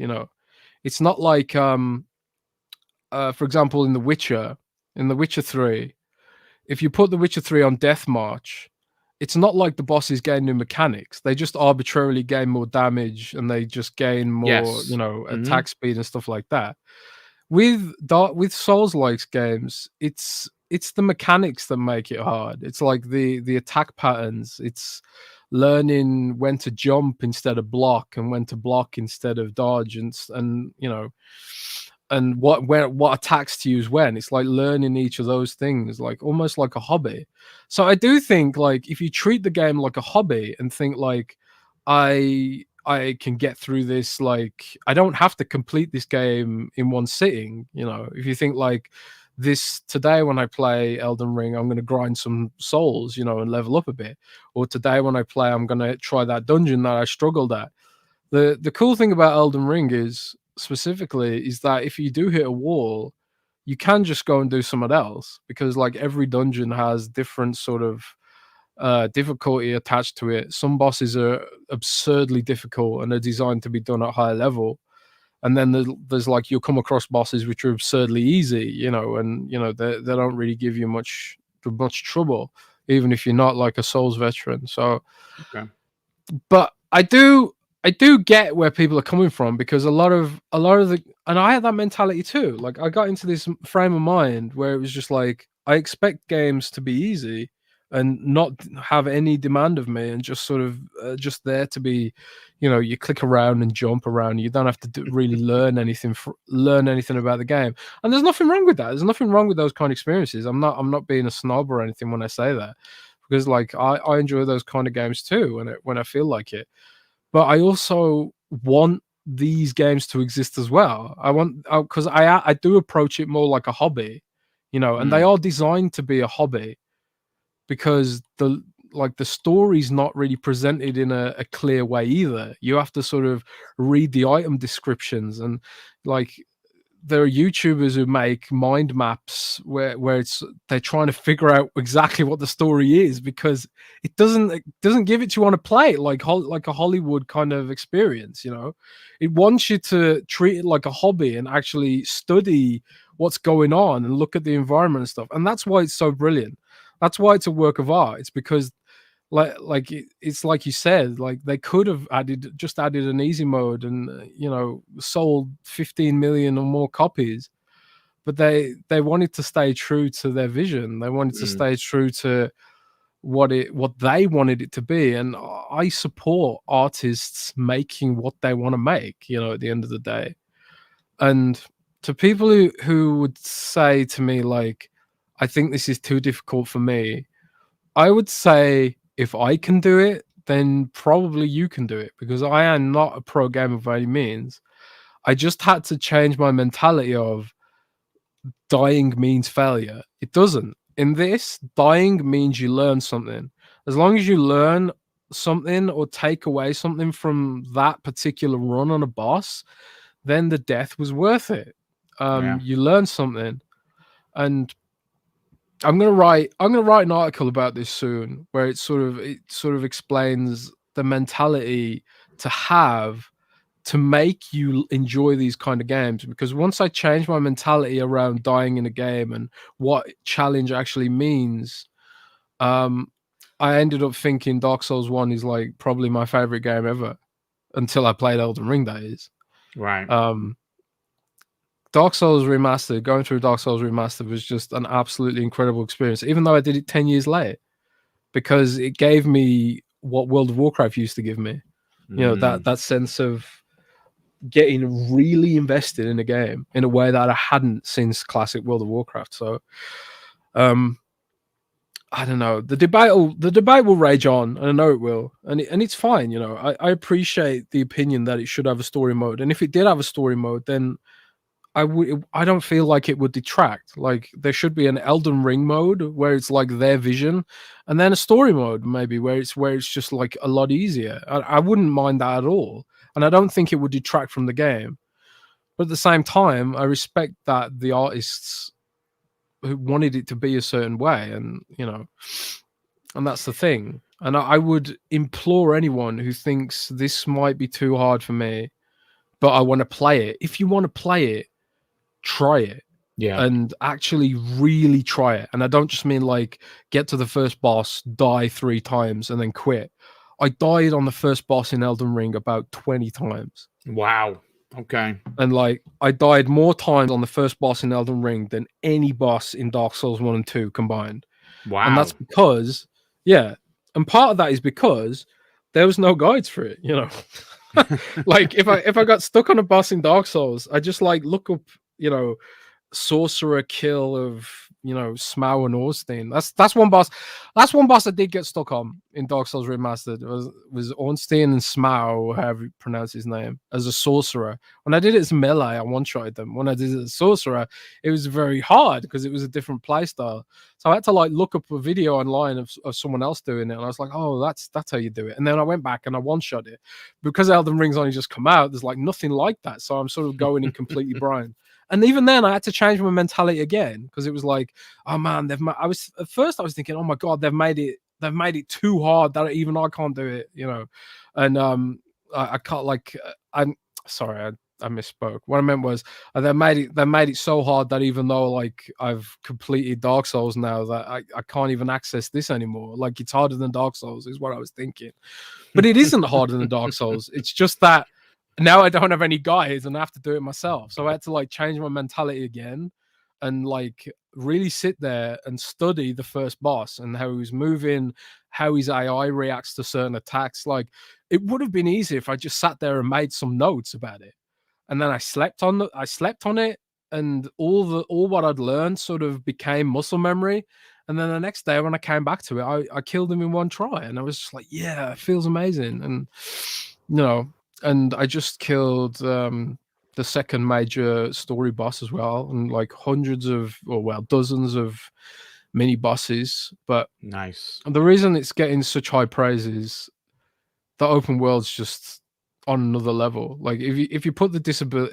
B: It's not like for example, in The Witcher 3, if you put The Witcher 3 on Death March, it's not like the bosses gain new mechanics. They just arbitrarily gain more damage, and they just gain more, attack speed and stuff like that. With Souls-like games, it's the mechanics that make it hard. It's like the attack patterns. It's learning when to jump instead of block, and when to block instead of dodge, and and what attacks to use when. It's like learning each of those things, like almost like a hobby. So I do think like if you treat the game like a hobby and think like I can get through this, like I don't have to complete this game in one sitting. If you think like this, today when I play Elden Ring, I'm going to grind some souls, and level up a bit. Or today when I play, I'm going to try that dungeon that I struggled at. The cool thing about Elden Ring is that if you do hit a wall, you can just go and do something else, because like every dungeon has different sort of difficulty attached to it. Some bosses are absurdly difficult and are designed to be done at higher level, and then there's like you'll come across bosses which are absurdly easy, and they don't really give you much trouble, even if you're not like a Souls veteran. So
A: Okay.
B: but I I do get where people are coming from, because a lot of the, and I had that mentality too. Like, I got into this frame of mind where it was just like, I expect games to be easy and not have any demand of me, and just sort of just there to be, you click around and jump around. You don't have to really learn anything about the game. And there's nothing wrong with that. There's nothing wrong with those kind of experiences. I'm not being a snob or anything when I say that, because like I enjoy those kind of games too when I feel like it. But I also want these games to exist as well. I want, because I do approach it more like a hobby, and they are designed to be a hobby, because the story's not really presented in a clear way either. You have to sort of read the item descriptions, and like, there are YouTubers who make mind maps where they're trying to figure out exactly what the story is, because it doesn't give it to you on a plate like a Hollywood kind of experience. It wants you to treat it like a hobby and actually study what's going on and look at the environment and stuff. And that's why it's so brilliant. That's why it's a work of art. It's because it's like you said, like, they could have added an easy mode and sold 15 million or more copies, but they wanted to stay true to their vision. They wanted to stay true to what they wanted it to be. And I support artists making what they want to make, at the end of the day. And to people who would say to me, like, I think this is too difficult for me, I would say, if I can do it, then probably you can do it, because I am not a pro gamer by any means. I just had to change my mentality of dying means failure. It doesn't. In this, dying means you learn something. As long as you learn something or take away something from that particular run on a boss, then the death was worth it. You learn something. And I'm gonna write an article about this soon, where it sort of explains the mentality to have to make you enjoy these kind of games. Because once I changed my mentality around dying in a game and what challenge actually means, I ended up thinking Dark Souls 1 is like probably my favorite game ever, until I played Elden Ring, that is.
A: Right.
B: Dark Souls Remastered, going through Dark Souls Remastered was just an absolutely incredible experience, even though I did it 10 years late, because it gave me what World of Warcraft used to give me. That sense of getting really invested in a game in a way that I hadn't since classic World of Warcraft. So, I don't know. The debate will rage on, and I know it will, and it's fine. I appreciate the opinion that it should have a story mode, and if it did have a story mode, then I don't feel like it would detract. Like, there should be an Elden Ring mode where it's like their vision, and then a story mode maybe where it's just like a lot easier. I wouldn't mind that at all, and I don't think it would detract from the game. But at the same time, I respect that the artists who wanted it to be a certain way, and and that's the thing. And I would implore anyone who thinks this might be too hard for me, but I want to play it. If you want to play it, try it. And actually really try it. And I don't just mean like get to the first boss, die 3 times, and then quit. I died on the first boss in Elden Ring about 20 times.
A: Wow. Okay.
B: And like, I died more times on the first boss in Elden Ring than any boss in Dark Souls 1 and 2 combined.
A: Wow.
B: And that's because, and part of that is because there was no guides for it, Like, if I got stuck on a boss in Dark Souls, I just like look up, sorcerer kill of Smaug and Ornstein. That's one boss. That's one boss I did get stuck on in Dark Souls Remastered. It was Ornstein and Smaug, however you pronounce his name, as a sorcerer. When I did it as melee, I one-shotted them. When I did it as sorcerer, it was very hard because it was a different playstyle. So I had to like look up a video online of someone else doing it, and I was like, oh, that's how you do it. And then I went back and I one-shot it. Because Elden Ring's only just come out, there's like nothing like that. So I'm sort of going in completely blind. And even then, I had to change my mentality again, because it was like, oh man, at first I was thinking, oh my god, they've made it too hard that even I can't do it, And I can't, like, I'm sorry, I misspoke. What I meant was they made it so hard that even though like I've completed Dark Souls now, that I can't even access this anymore. Like it's harder than Dark Souls is what I was thinking. But it isn't harder than Dark Souls. It's just that now I don't have any guides and I have to do it myself. So I had to like change my mentality again and like really sit there and study the first boss and how he's moving, how his AI reacts to certain attacks. Like it would have been easy if I just sat there and made some notes about it. And then I slept on it, and all what I'd learned sort of became muscle memory. And then the next day when I came back to it, I killed him in one try, and I was just like, yeah, it feels amazing. And and I just killed the second major story boss as well, and like dozens of mini bosses. But
A: Nice.
B: the reason it's getting such high praise is the open world's just on another level. Like if you put the difficulty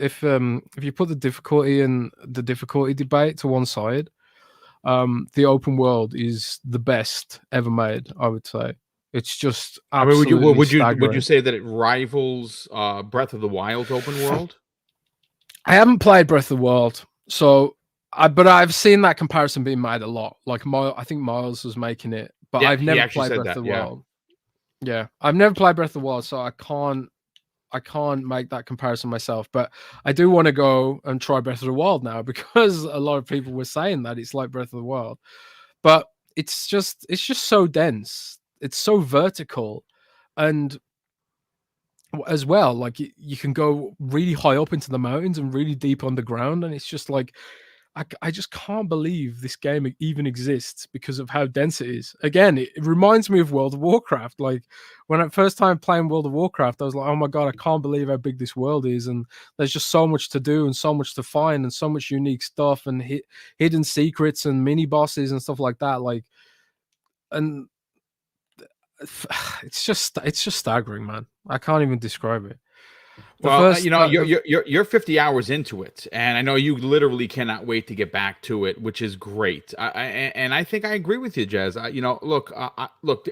B: and the difficulty debate to one side, the open world is the best ever made, I would say. It's just absolutely
A: would you say that it rivals Breath of the Wild's open world?
B: I haven't played Breath of the Wild, so but I've seen that comparison being made a lot. Like I think Miles was making it, but I've never played Breath of the Wild. Yeah, I've never played Breath of the Wild, so I can't make that comparison myself. But I do want to go and try Breath of the Wild now because a lot of people were saying that it's like Breath of the Wild. But it's just so dense. It's so vertical, and as well, like you can go really high up into the mountains and really deep underground, and it's just like I just can't believe this game even exists because of how dense it is. Again, it reminds me of World of Warcraft. Like when I first time playing World of Warcraft, I was like, oh my God, I can't believe how big this world is. And there's just so much to do and so much to find and so much unique stuff and hidden secrets and mini bosses and stuff like that. Like, and it's just staggering, man. I can't even describe it.
A: Well, you're 50 hours into it, and I know you literally cannot wait to get back to it, which is great. I think I agree with you, Jez. Look, a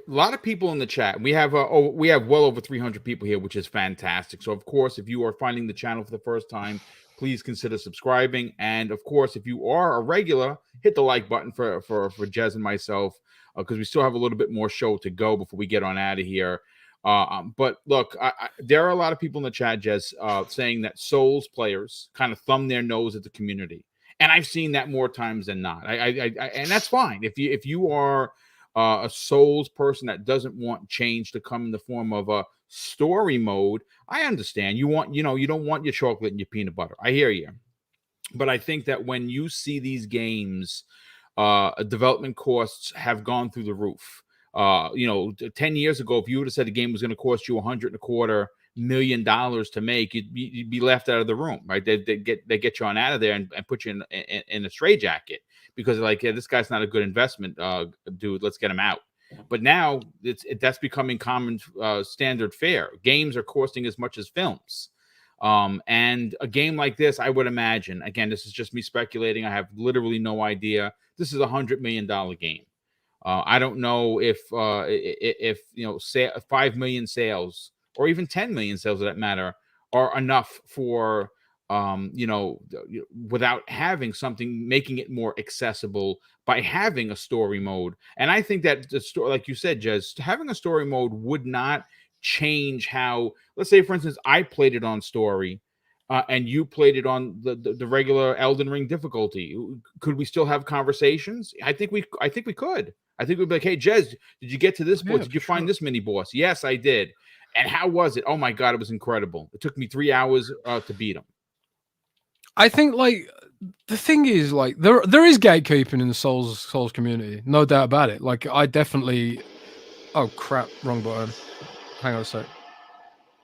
A: lot of people in the chat. We have well over 300 people here, which is fantastic. So, of course, if you are finding the channel for the first time, please consider subscribing. And of course, if you are a regular, hit the like button for Jez and myself, because we still have a little bit more show to go before we get on out of here. But look, there are a lot of people in the chat, Jez, saying that Souls players kind of thumb their nose at the community, and I've seen that more times than not. And that's fine if you are a Souls person that doesn't want change to come in the form of a story mode. I understand you don't want your chocolate and your peanut butter. I hear you, but I think that when you see these games, development costs have gone through the roof. 10 years ago, if you would have said the game was going to cost you $125 million to make, you'd be left out of the room, right? They get you on out of there and put you in a straitjacket because they're like, yeah, this guy's not a good investment, dude. Let's get him out. But now that's becoming common standard fare. Games are costing as much as films. And a game like this, I would imagine, again, this is just me speculating. I have literally no idea. This is $100 million game. I don't know if 5 million sales or even 10 million sales, for that matter, are enough for without having something making it more accessible by having a story mode. And I think that the story, like you said, Jez, having a story mode would not change how. Let's say, for instance, I played it on story. And you played it on the regular Elden Ring difficulty. Could we still have conversations? I think we could. I think we'd be like, hey, Jez, did you get to this point? Did you find this mini boss? Yes, I did. And how was it? Oh my God, it was incredible. It took me 3 hours to beat him.
B: I think like the thing is like there is gatekeeping in the Souls community, no doubt about it. Like I definitely. Oh crap! Wrong button. Hang on a sec.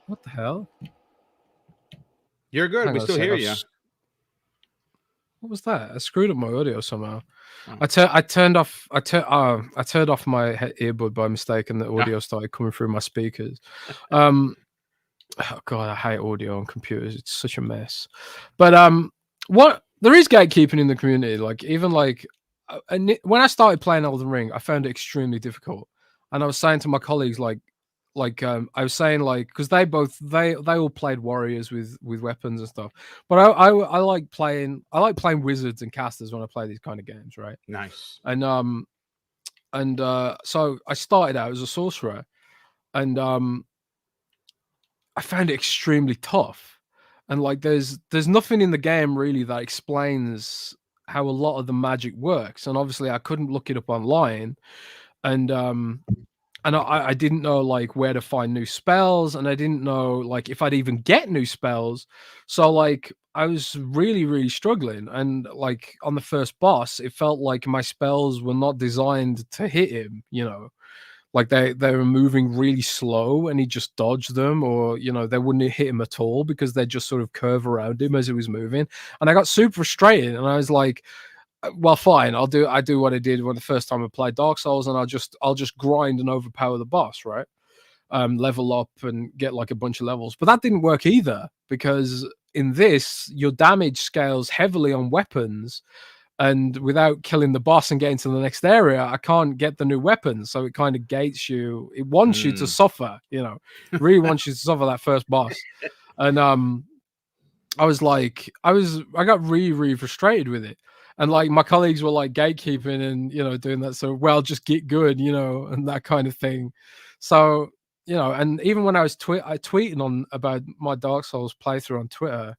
B: What the hell?
A: You're good. We still hear you.
B: What was that? I screwed up my audio somehow. Oh. I turned off my earbud by mistake, and the audio started coming through my speakers. Oh God, I hate audio on computers. It's such a mess. But there is gatekeeping in the community. Like even like when I started playing Elden Ring, I found it extremely difficult, and I was saying to my colleagues like I was saying, like, because they all played warriors with weapons and stuff, but I like playing wizards and casters when I play these kind of games, right?
A: Nice.
B: And so I started out as a sorcerer, and I found it extremely tough. And like, there's nothing in the game really that explains how a lot of the magic works, and obviously I couldn't look it up online, and I didn't know like where to find new spells, and I didn't know like if I'd even get new spells. So like I was really struggling, and like on the first boss, it felt like my spells were not designed to hit him, you know. Like they were moving really slow and he just dodged them, or you know, they wouldn't hit him at all because they just sort of curve around him as he was moving. And I got super frustrated, and I was like, well, fine, I do what I did when the first time I played Dark Souls, and I'll just grind and overpower the boss, right? Level up and get like a bunch of levels. But that didn't work either, because in this your damage scales heavily on weapons, and without killing the boss and getting to the next area, I can't get the new weapons. So it kind of gates you. It wants you to suffer, you know, really wants you to suffer that first boss. And I got really frustrated with it. And like my colleagues were like gatekeeping and, you know, doing that. So, well, just get good, you know, and that kind of thing. So, you know, and even when I was tweeting on about my Dark Souls playthrough on Twitter,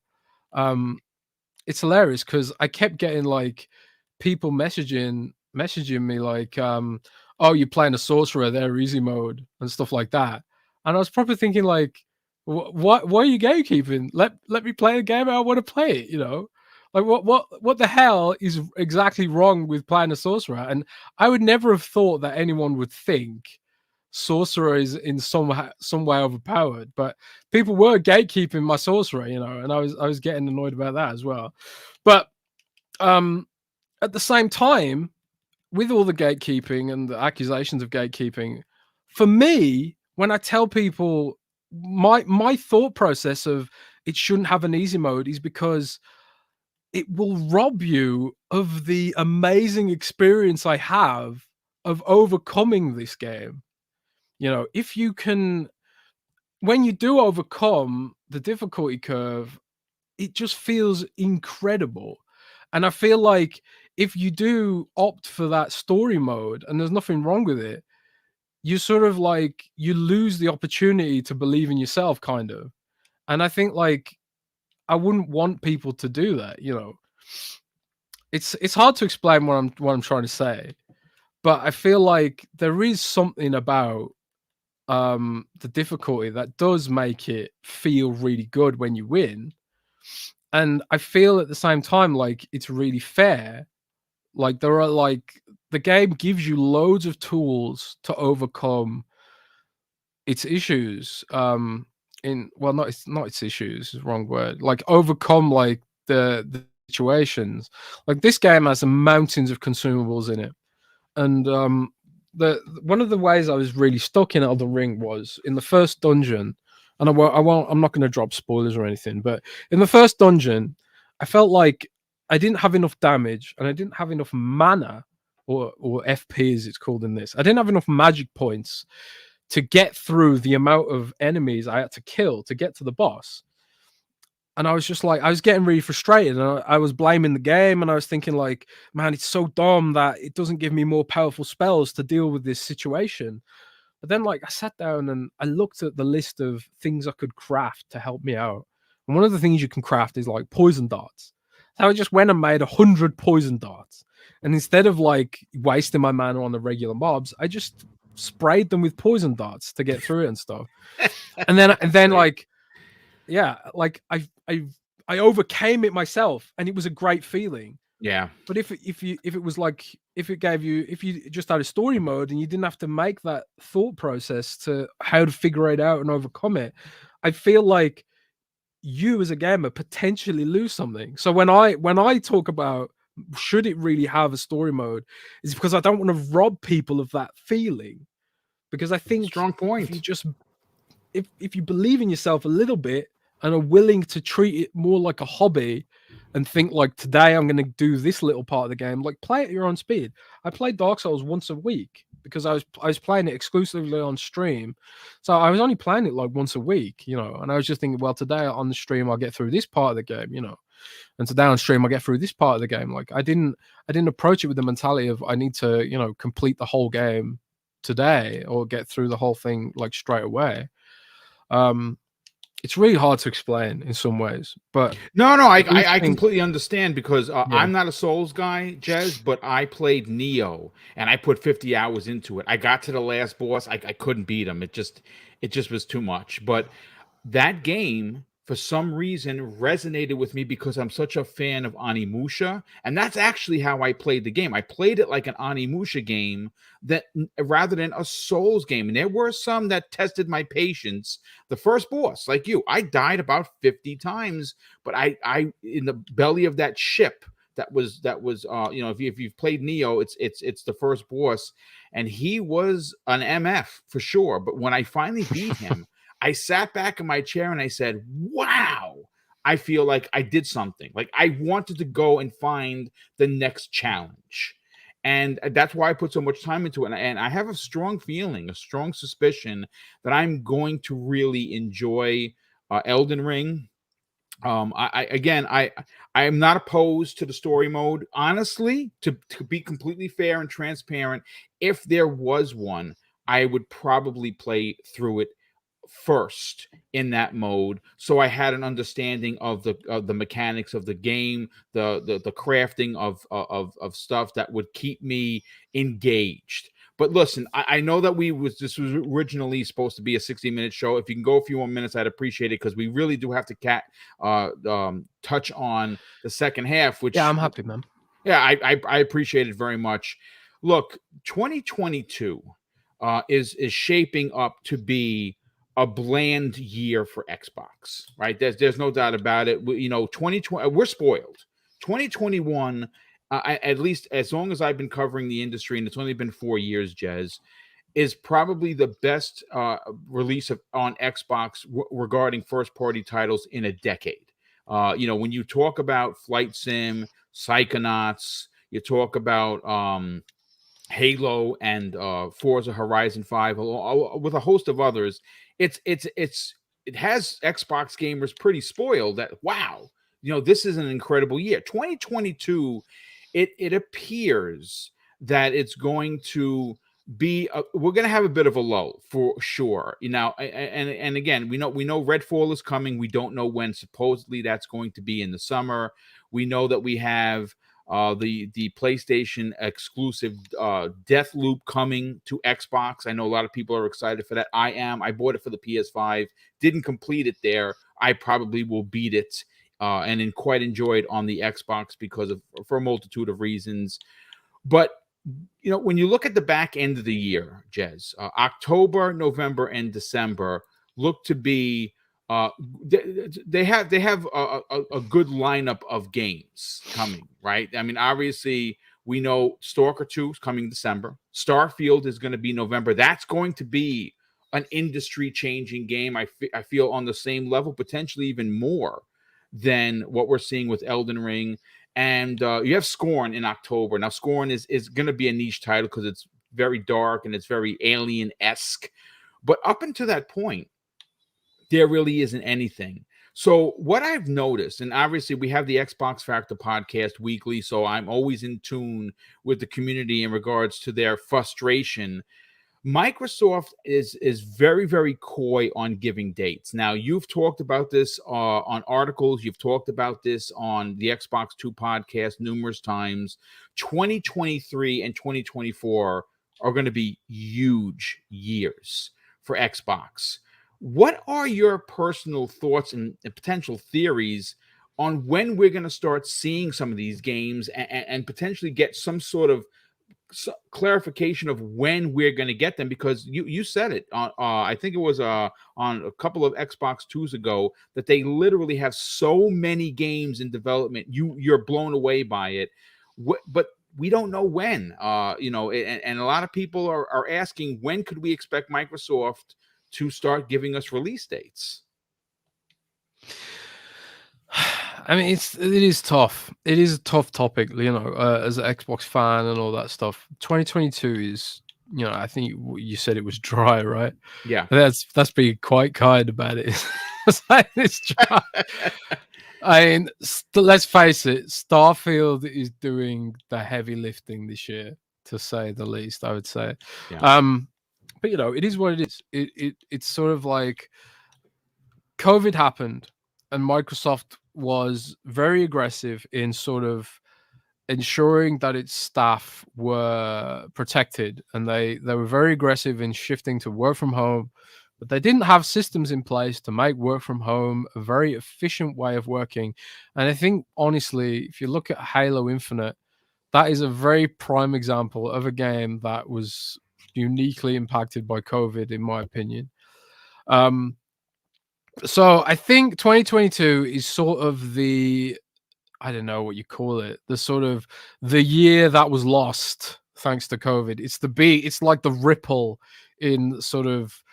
B: it's hilarious because I kept getting like people messaging me like, oh, you're playing a sorcerer, they're easy mode and stuff like that. And I was probably thinking like, why are you gatekeeping? Let me play the game I want to play it, you know? Like what the hell is exactly wrong with playing a sorcerer? And I would never have thought that anyone would think sorcerer is in some way overpowered, but people were gatekeeping my sorcerer, you know, and I was getting annoyed about that as well. But at the same time, with all the gatekeeping and the accusations of gatekeeping, for me, when I tell people my thought process of it shouldn't have an easy mode is because it will rob you of the amazing experience I have of overcoming this game. You know, if you can, when you do overcome the difficulty curve, it just feels incredible. And I feel like if you do opt for that story mode, and there's nothing wrong with it, you sort of like, you lose the opportunity to believe in yourself, kind of. And I think like, I wouldn't want people to do that, you know. It's hard to explain what I'm trying to say, but I feel like there is something about the difficulty that does make it feel really good when you win. And I feel at the same time like it's really fair. Like there are like, the game gives you loads of tools to overcome its issues. Not its issues, is the wrong word. Like overcome like the situations. Like this game has mountains of consumables in it. And one of the ways I was really stuck in Elden Ring was in the first dungeon, and I'm not going to drop spoilers or anything, but in the first dungeon, I felt like I didn't have enough damage and I didn't have enough mana, or FP as it's called in this. I didn't have enough magic points to get through the amount of enemies I had to kill to get to the boss. And I was just like, I was getting really frustrated, and I was blaming the game, and I was thinking like, man, it's so dumb that it doesn't give me more powerful spells to deal with this situation. But then like I sat down and I looked at the list of things I could craft to help me out. And one of the things you can craft is like poison darts. So I just went and made 100 poison darts. And instead of like wasting my mana on the regular mobs, I just sprayed them with poison darts to get through it and stuff. And then like, yeah, like I overcame it myself, and it was a great feeling.
A: Yeah.
B: But if it was like, if you just had a story mode and you didn't have to make that thought process to how to figure it out and overcome it, I feel like you as a gamer potentially lose something. So when I talk about should it really have a story mode, is because I don't want to rob people of that feeling. Because I think
A: strong point.
B: If you believe in yourself a little bit and are willing to treat it more like a hobby and think like, today I'm going to do this little part of the game, like play at your own speed. I play Dark Souls once a week, because I was playing it exclusively on stream, so I was only playing it like once a week, and I was just thinking, well, today on the stream I'll get through this part of the game, and today on stream I'll get through this part of the game. Like I didn't approach it with the mentality of I need to complete the whole game today or get through the whole thing like straight away. It's really hard to explain in some ways, but
A: no, I completely understand, because
B: Yeah.
A: I'm not a Souls guy, Jez, but I played Neo and I put 50 hours into it. I got to the last boss. I couldn't beat him. It just was too much. But that game, for some reason, resonated with me because I'm such a fan of Onimusha, and that's actually how I played the game. I played it like an Onimusha game rather than a Souls game. And there were some that tested my patience. The first boss, like you, I died about 50 times, but I in the belly of that ship. That was if you've played Neo, it's the first boss, and he was an MF for sure. But when I finally beat him, I sat back in my chair and I said, wow, I feel like I did something. Like I wanted to go and find the next challenge. And that's why I put so much time into it. And I have a strong feeling, a strong suspicion that I'm going to really enjoy Elden Ring. I am not opposed to the story mode. Honestly, to be completely fair and transparent, if there was one, I would probably play through it first in that mode, so I had an understanding of the mechanics of the game, the crafting of stuff that would keep me engaged. But listen, I know that this was originally supposed to be a 60-minute show. If you can go a few more minutes, I'd appreciate it, because we really do have to touch on the second half. Which,
B: yeah, I'm happy, man.
A: Yeah, I appreciate it very much. Look, 2022 is shaping up to be a bland year for Xbox, right? There's no doubt about it. 2020, we're spoiled. 2021, at least as long as I've been covering the industry, and it's only been 4 years, Jez, is probably the best release on Xbox regarding first-party titles in a decade. When you talk about Flight Sim, Psychonauts, you talk about Halo and Forza Horizon 5, with a host of others. It has Xbox gamers pretty spoiled that, wow, this is an incredible year. 2022, it appears that it's going to be we're going to have a bit of a lull for sure. And again, we know Redfall is coming. We don't know when. Supposedly that's going to be in the summer. We know that we have the PlayStation exclusive Deathloop coming to Xbox. I know a lot of people are excited for that. I am. I bought it for the PS5. Didn't complete it there. I probably will beat it and quite enjoy it on the Xbox for a multitude of reasons. But when you look at the back end of the year, Jez, October, November, and December look to be they have a good lineup of games coming, right? I mean, obviously we know Stalker 2 is coming December. Starfield is going to be November. That's going to be an industry changing game. I feel on the same level, potentially even more than what we're seeing with Elden Ring. And you have Scorn in October. Now, Scorn is going to be a niche title because it's very dark and it's very alien-esque. But up until that point, there really isn't anything. So what I've noticed, and obviously we have the Xbox Factor podcast weekly, so I'm always in tune with the community in regards to their frustration. Microsoft is very, very coy on giving dates. Now, you've talked about this on articles. You've talked about this on the Xbox 2 podcast numerous times. 2023 and 2024 are going to be huge years for Xbox. What are your personal thoughts and potential theories on when we're going to start seeing some of these games and potentially get some sort of clarification of when we're going to get them? Because you said it on I think it was on a couple of Xbox 2s ago that they literally have so many games in development. You're blown away by it, but we don't know when. And a lot of people are asking, when could we expect Microsoft to start giving us release dates?
B: I mean, it is tough. It is a tough topic, as an Xbox fan and all that stuff. 2022 is I think you said it was dry, right?
A: Yeah.
B: That's being quite kind about it. It's dry. I mean, let's face it, Starfield is doing the heavy lifting this year, to say the least, I would say.
A: Yeah.
B: But it is what it is. It's sort of like COVID happened, and Microsoft was very aggressive in sort of ensuring that its staff were protected, and they were very aggressive in shifting to work from home, but they didn't have systems in place to make work from home a very efficient way of working. And I think, honestly, if you look at Halo Infinite, that is a very prime example of a game that was uniquely impacted by COVID, in my opinion. So I think 2022 is sort of I don't know what you call it, the sort of the year that was lost thanks to COVID. It's like the ripple in sort of,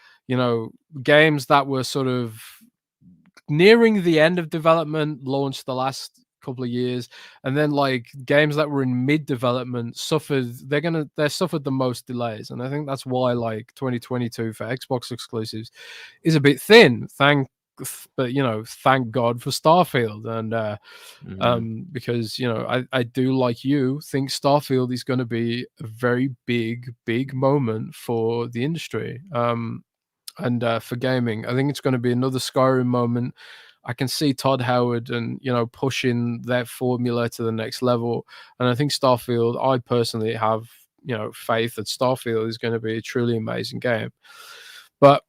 B: games that were sort of nearing the end of development, launched the last couple of years, and then like games that were in mid development they suffered the most delays. And I think that's why like 2022 for Xbox exclusives is a bit thin. Thank God for Starfield. And because I do, like you, think Starfield is going to be a very big moment for the industry, and for gaming. I think it's going to be another Skyrim moment. I can see Todd Howard and pushing that formula to the next level, and I think Starfield, I personally have faith that Starfield is going to be a truly amazing game. But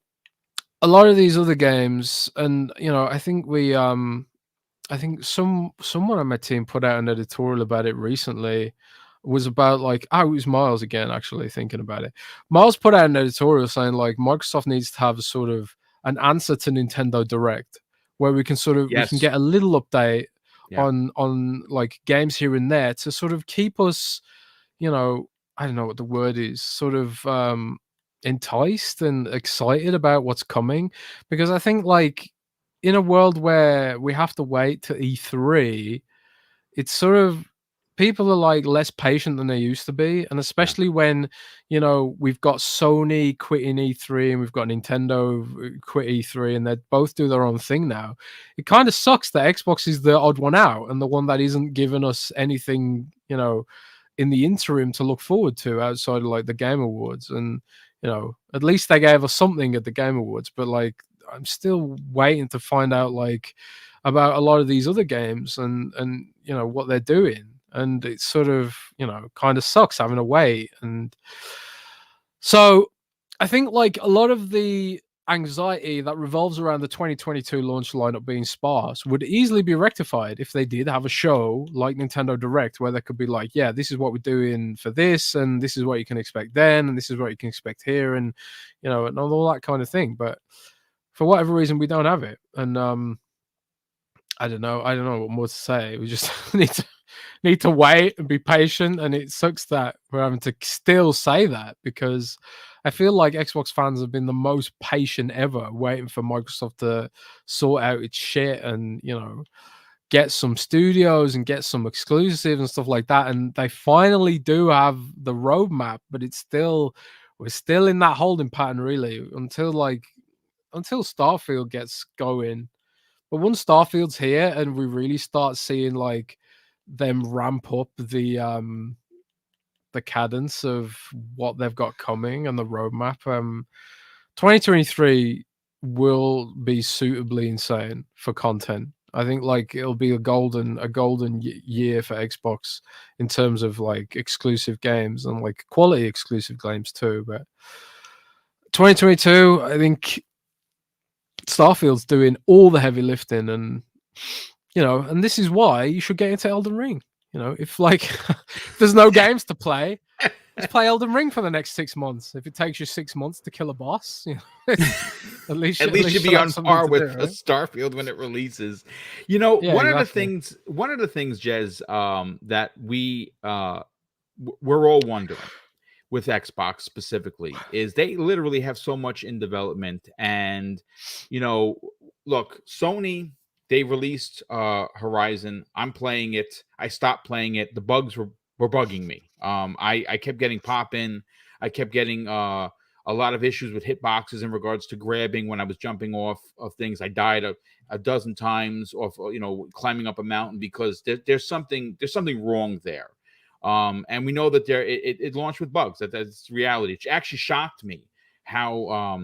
B: a lot of these other games, and I think I think someone on my team put out an editorial about it recently. Was about like, it was Miles again, actually, thinking about it. Miles put out an editorial saying like Microsoft needs to have sort of an answer to Nintendo Direct, where we can
A: Yes.
B: get a little update
A: Yeah.
B: on like games here and there to sort of keep us, I don't know what the word is, sort of enticed and excited about what's coming. Because I think like in a world where we have to wait to E3, it's sort of, people are like less patient than they used to be. And
A: Yeah.
B: especially when we've got Sony quitting E3 and we've got Nintendo quit E3, and they both do their own thing now. It kind of sucks that Xbox is the odd one out and the one that isn't giving us anything in the interim to look forward to outside of like the Game Awards. And at least they gave us something at the Game Awards, but like I'm still waiting to find out like about a lot of these other games and what they're doing. And it's sort of kind of sucks having to wait. And so I think like a lot of the anxiety that revolves around the 2022 launch lineup being sparse would easily be rectified if they did have a show like Nintendo Direct, where they could be like, yeah, this is what we're doing for this, and this is what you can expect then, and this is what you can expect here, and and all that kind of thing. But for whatever reason, we don't have it. And I don't know what more to say. We just need to wait and be patient. And it sucks that we're having to still say that, because I feel like Xbox fans have been the most patient ever, waiting for Microsoft to sort out its shit and get some studios and get some exclusive and stuff like that. And they finally do have the roadmap, but we're still in that holding pattern really until Starfield gets going. But once Starfield's here and we really start seeing like them ramp up the cadence of what they've got coming and the roadmap, 2023 will be suitably insane for content. I think like it'll be a golden year for Xbox in terms of like exclusive games and like quality exclusive games too. But 2022, I think Starfield's doing all the heavy lifting, and and this is why you should get into Elden Ring. If like if there's no games to play, just play Elden Ring for the next 6 months. If it takes you 6 months to kill a boss, at least
A: you'd be on par with Starfield when it releases.
B: Yeah,
A: one
B: exactly.
A: of the things, Jez, that we're all wondering with Xbox specifically is they literally have so much in development. And look, Sony, they released Horizon. I'm playing it. I stopped playing it. The bugs were bugging me. I kept getting pop in. I kept getting a lot of issues with hitboxes in regards to grabbing when I was jumping off of things. I died a dozen times off, climbing up a mountain because there's something wrong there. And we know that it launched with bugs. That's reality. It actually shocked me how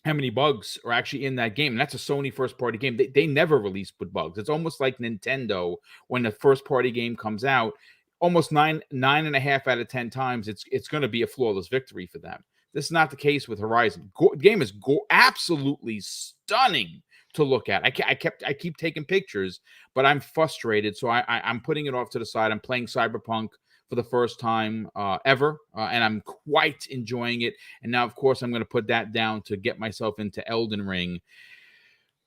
A: many bugs are actually in that game. And that's a Sony first party game. They never release with bugs. It's almost like Nintendo when the first party game comes out, almost nine and a half out of 10 times, it's going to be a flawless victory for them. This is not the case with Horizon. The game is absolutely stunning to look at. I keep taking pictures, but I'm frustrated, so I'm putting it off to the side. I'm playing Cyberpunk for the first time ever, and I'm quite enjoying it. And now, of course, I'm going to put that down to get myself into Elden Ring.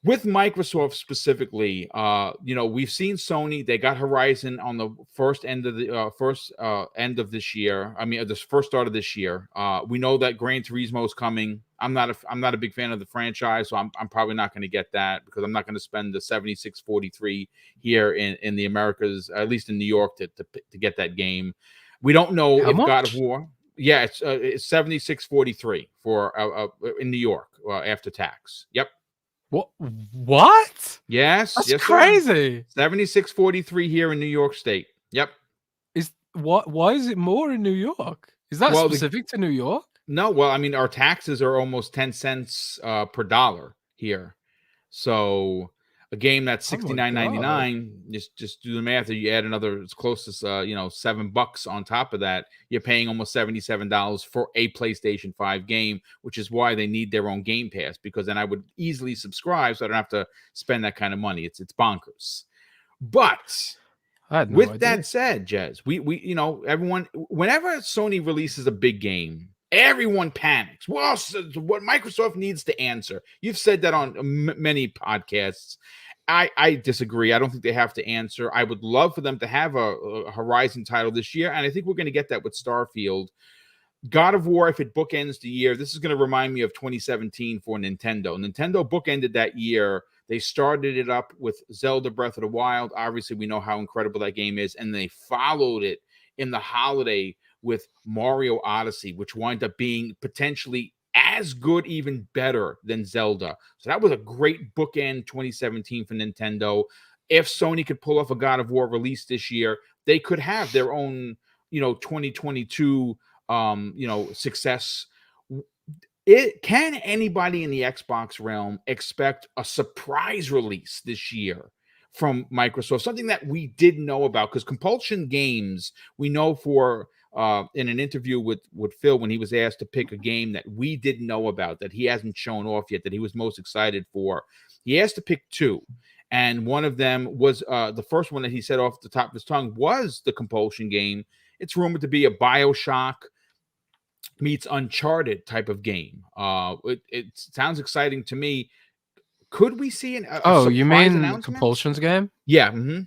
A: With Microsoft specifically, we've seen Sony. They got Horizon on the first end of this year. I mean, the first start of this year. We know that Gran Turismo is coming. I'm not a big fan of the franchise, so I'm probably not going to get that because I'm not going to spend the $76.43 here in the Americas, at least in New York, to get that game. We don't know if God of War. Yeah, it's $76.43 for in New York after tax. Yep.
B: What?
A: Yes,
B: that's
A: yes,
B: crazy.
A: $76.43 here in New York State. Yep.
B: Why is it more in New York? Is that specific to New York?
A: No, well, I mean, our taxes are almost 10 cents per dollar here. So a game that's $69.99, just do the math. You add another as close as $7 on top of that. You're paying almost $77 for a PlayStation 5 game, which is why they need their own Game Pass, because then I would easily subscribe, so I don't have to spend that kind of money. It's bonkers. But with that said, Jez, we everyone, whenever Sony releases a big game, everyone panics. Well, what Microsoft needs to answer. You've said that on many podcasts. I disagree. I don't think they have to answer. I would love for them to have a Horizon title this year, and I think we're going to get that with Starfield. God of War, if it bookends the year, this is going to remind me of 2017 for Nintendo. Nintendo bookended that year. They started it up with Zelda Breath of the Wild. Obviously, we know how incredible that game is, and they followed it in the holiday with Mario Odyssey, which wound up being potentially as good, even better than Zelda. So that was a great bookend 2017 for Nintendo. If Sony could pull off a God of War release this year, they could have their own, 2022, success. Can anybody in the Xbox realm expect a surprise release this year from Microsoft? Something that we didn't know about, because Compulsion Games, we know for in an interview with Phil, when he was asked to pick a game that we didn't know about, that he hasn't shown off yet, that he was most excited for, he asked to pick two. And one of them was the first one that he said off the top of his tongue was the Compulsion game. It's rumored to be a BioShock meets Uncharted type of game. It sounds exciting to me. Could we see a
B: you mean Compulsion's game?
A: Yeah. Mm-hmm.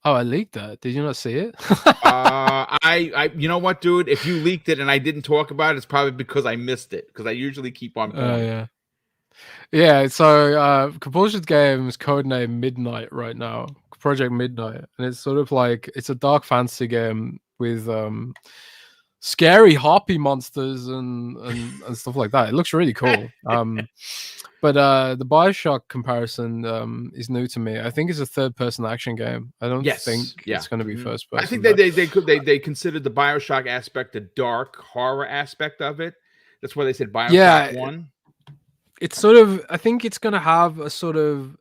B: Oh, I leaked that. Did you not see it?
A: I you know what, dude? If you leaked it and I didn't talk about it, it's probably because I missed it, because I usually keep on point.
B: Yeah. So Compulsion's game is codenamed Midnight right now, Project Midnight, and it's sort of like, it's a dark fantasy game with scary harpy monsters and stuff like that. It looks really cool. But the BioShock comparison is new to me. I think it's a third-person action game. I don't think it's going to be first person.
A: I think they considered the BioShock aspect the dark horror aspect of it. That's why they said BioShock 1.
B: It's sort of, I think it's going to have a sort of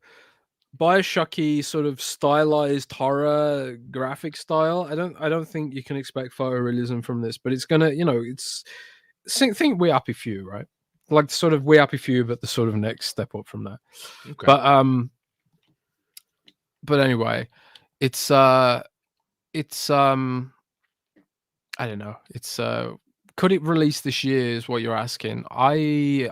B: BioShocky sort of stylized horror graphic style. I don't think you can expect photorealism from this, but it's gonna, it's think We Happy Few, right? Like sort of We Happy Few, but the sort of next step up from that. Okay. But anyway, it's I don't know. It's could it release this year is what you're asking. I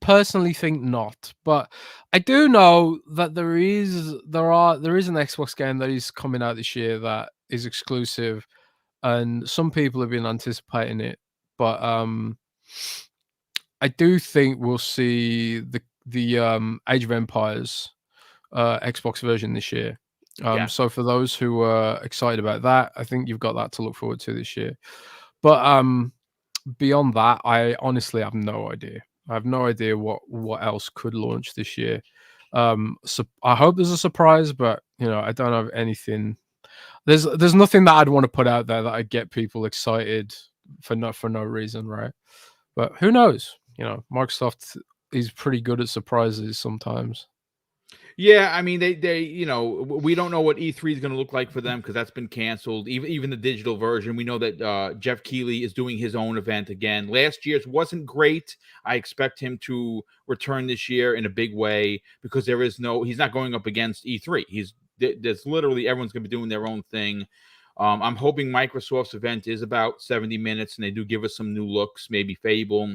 B: personally think not, but I do know that there is an Xbox game that is coming out this year that is exclusive, and some people have been anticipating it, but I do think we'll see the Age of Empires Xbox version this year. So for those who are excited about that, I think you've got that to look forward to this year. But beyond that, I honestly have no idea. I have no idea what else could launch this year. So I hope there's a surprise, but I don't have anything. There's nothing that I'd want to put out there that I'd get people excited for no reason, right? But who knows? Microsoft is pretty good at surprises sometimes.
A: Yeah, I mean they we don't know what E3 is going to look like for them because that's been canceled. Even the digital version, we know that Jeff Keighley is doing his own event again. Last year's wasn't great. I expect him to return this year in a big way because he's not going up against E3. There's literally everyone's going to be doing their own thing. I'm hoping Microsoft's event is about 70 minutes and they do give us some new looks, maybe Fable,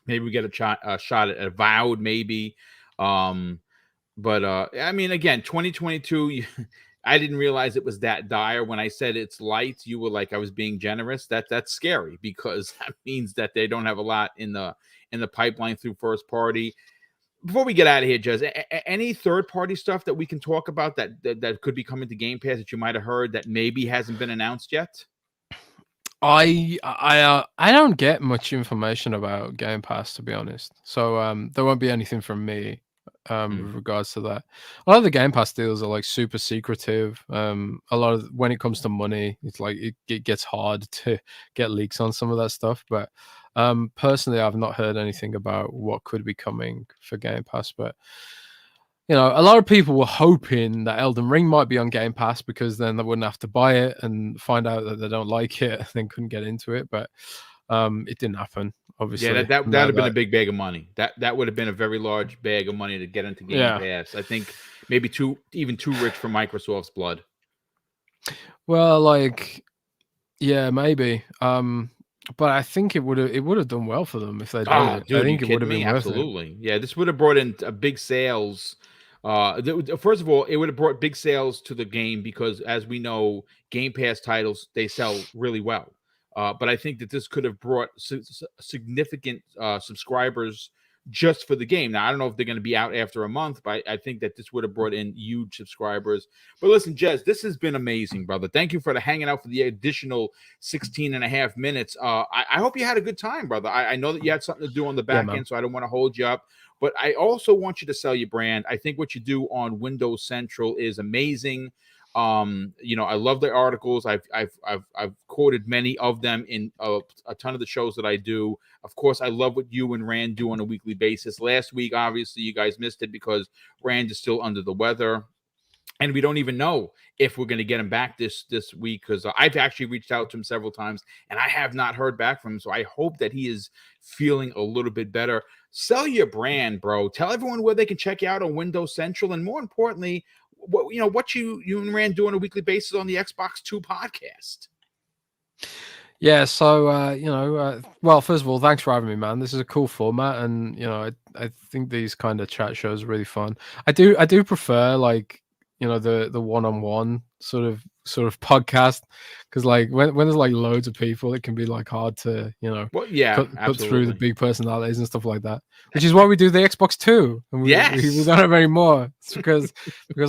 A: maybe we get a shot at Avowed, maybe. But I mean, again, 2022. I didn't realize it was that dire. When I said it's light, you were like I was being generous. That's scary because that means that they don't have a lot in the pipeline through first party. Before we get out of here, Jez, any third party stuff that we can talk about that could be coming to Game Pass that you might have heard that maybe hasn't been announced yet?
B: I don't get much information about Game Pass, to be honest. So there won't be anything from me with regards to that. A lot of the Game Pass deals are like super secretive. A lot of when it comes to money, it's like it gets hard to get leaks on some of that stuff. But personally, I've not heard anything about what could be coming for Game Pass. But a lot of people were hoping that Elden Ring might be on Game Pass because then they wouldn't have to buy it and find out that they don't like it and then couldn't get into it. But it didn't happen, obviously.
A: Yeah, that would have been a big bag of money. That would have been a very large bag of money to get into Game Pass. I think maybe even too rich for Microsoft's blood.
B: Well, yeah, maybe. But I think it would have done well for them if they'd done it.
A: Dude,
B: I think it would have been worth
A: absolutely. Yeah, this would have brought in big sales. First of all, it would have brought big sales to the game because, as we know, Game Pass titles they sell really well. But I think that this could have brought significant subscribers just for the game. Now, I don't know if they're going to be out after a month, but I think that this would have brought in huge subscribers. But listen, Jez, this has been amazing, brother. Thank you for hanging out for the additional 16 and a half minutes. I hope you had a good time, brother. I know that you had something to do on the back end, so I don't want to hold you up. But I also want you to sell your brand. I think what you do on Windows Central is amazing. I love the articles. I've quoted many of them in a ton of the shows that I do. Of course, I love what you and Rand do on a weekly basis. Last week, obviously, you guys missed it because Rand is still under the weather. And we don't even know if we're going to get him back this week because I've actually reached out to him several times and I have not heard back from him. So I hope that he is feeling a little bit better. Sell your brand, bro. Tell everyone where they can check you out on Windows Central. And more importantly, what you and Rand do on a weekly basis on the Xbox 2 podcast.
B: Yeah, so well, first of all, thanks for having me, man. This is a cool format, and I think these kind of chat shows are really fun. I do prefer the one-on-one sort of podcast because when there's loads of people, it can be hard to cut through the big personalities and stuff like that. Which is why we do the Xbox 2, and we don't have any more. It's because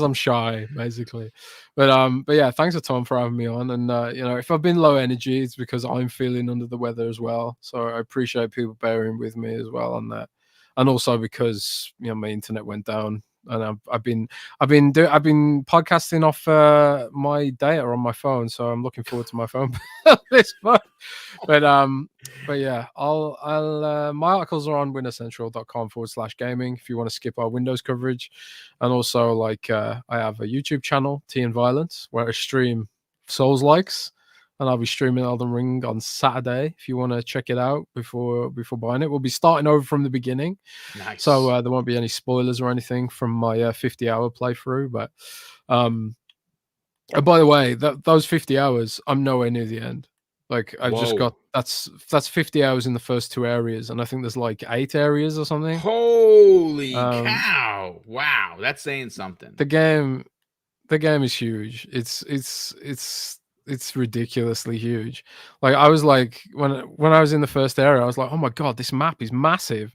B: I'm shy, basically. But yeah, thanks a ton for having me on. And if I've been low energy, it's because I'm feeling under the weather as well. So I appreciate people bearing with me as well on that, and also because my internet went down. And I've been podcasting off my data on my phone, so I'm looking forward to my phone this month. But yeah, I'll my articles are on windowscentral.com/gaming if you want to skip our Windows coverage, and also I have a YouTube channel, Tea and Violence, where I stream Souls likes. And I'll be streaming Elden Ring on Saturday if you want to check it out before buying it. We'll be starting over from the beginning.
A: Nice.
B: So there won't be any spoilers or anything from my 50-hour playthrough. But by the way, those 50 hours, I'm nowhere near the end. I've just got that's 50 hours in the first 2 areas, and I think there's 8 areas or something.
A: Holy cow! Wow, that's saying something.
B: The game is huge. It's ridiculously huge. I was when I was in the first area, I was like, oh my god, this map is massive.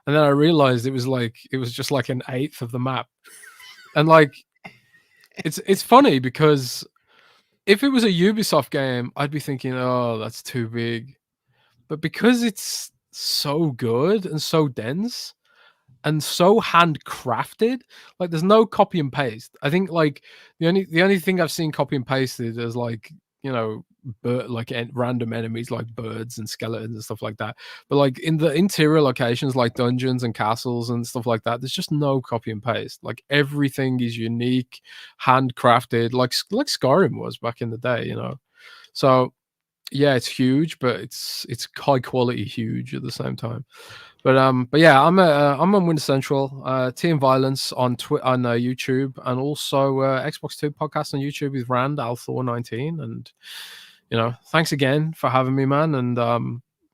B: And then I realized it was just an eighth of the map. And it's funny because if it was a Ubisoft game, I'd be thinking, oh, that's too big. but because it's so good and so dense and so handcrafted, like there's no copy and paste. I think like the only thing I've seen copy and pasted is like, you know, random enemies like birds and skeletons and stuff like that. But like in the interior locations like dungeons and castles and stuff like that, there's just no copy and paste. Like everything is unique, handcrafted, like Skyrim was back in the day, you know. So yeah, it's huge, but it's high quality huge at the same time. But yeah, I'm on Winter Central, Team Violence on YouTube, and also Xbox Two podcast on YouTube with Rand Althor19. And you know, thanks again for having me, man. And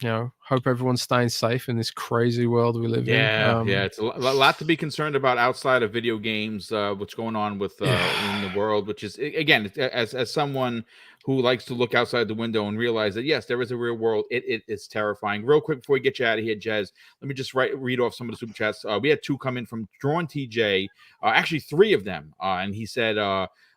B: you know, hope everyone's staying safe in this crazy world we live in.
A: Yeah, it's a lot to be concerned about outside of video games. What's going on with in the world, which is again, as someone who likes to look outside the window and realize that yes, there is a real world. It is terrifying. Real quick before we get you out of here, Jez, let me just read off some of the super chats. We had 2 come in from Drawn TJ, actually 3 of them, and he said.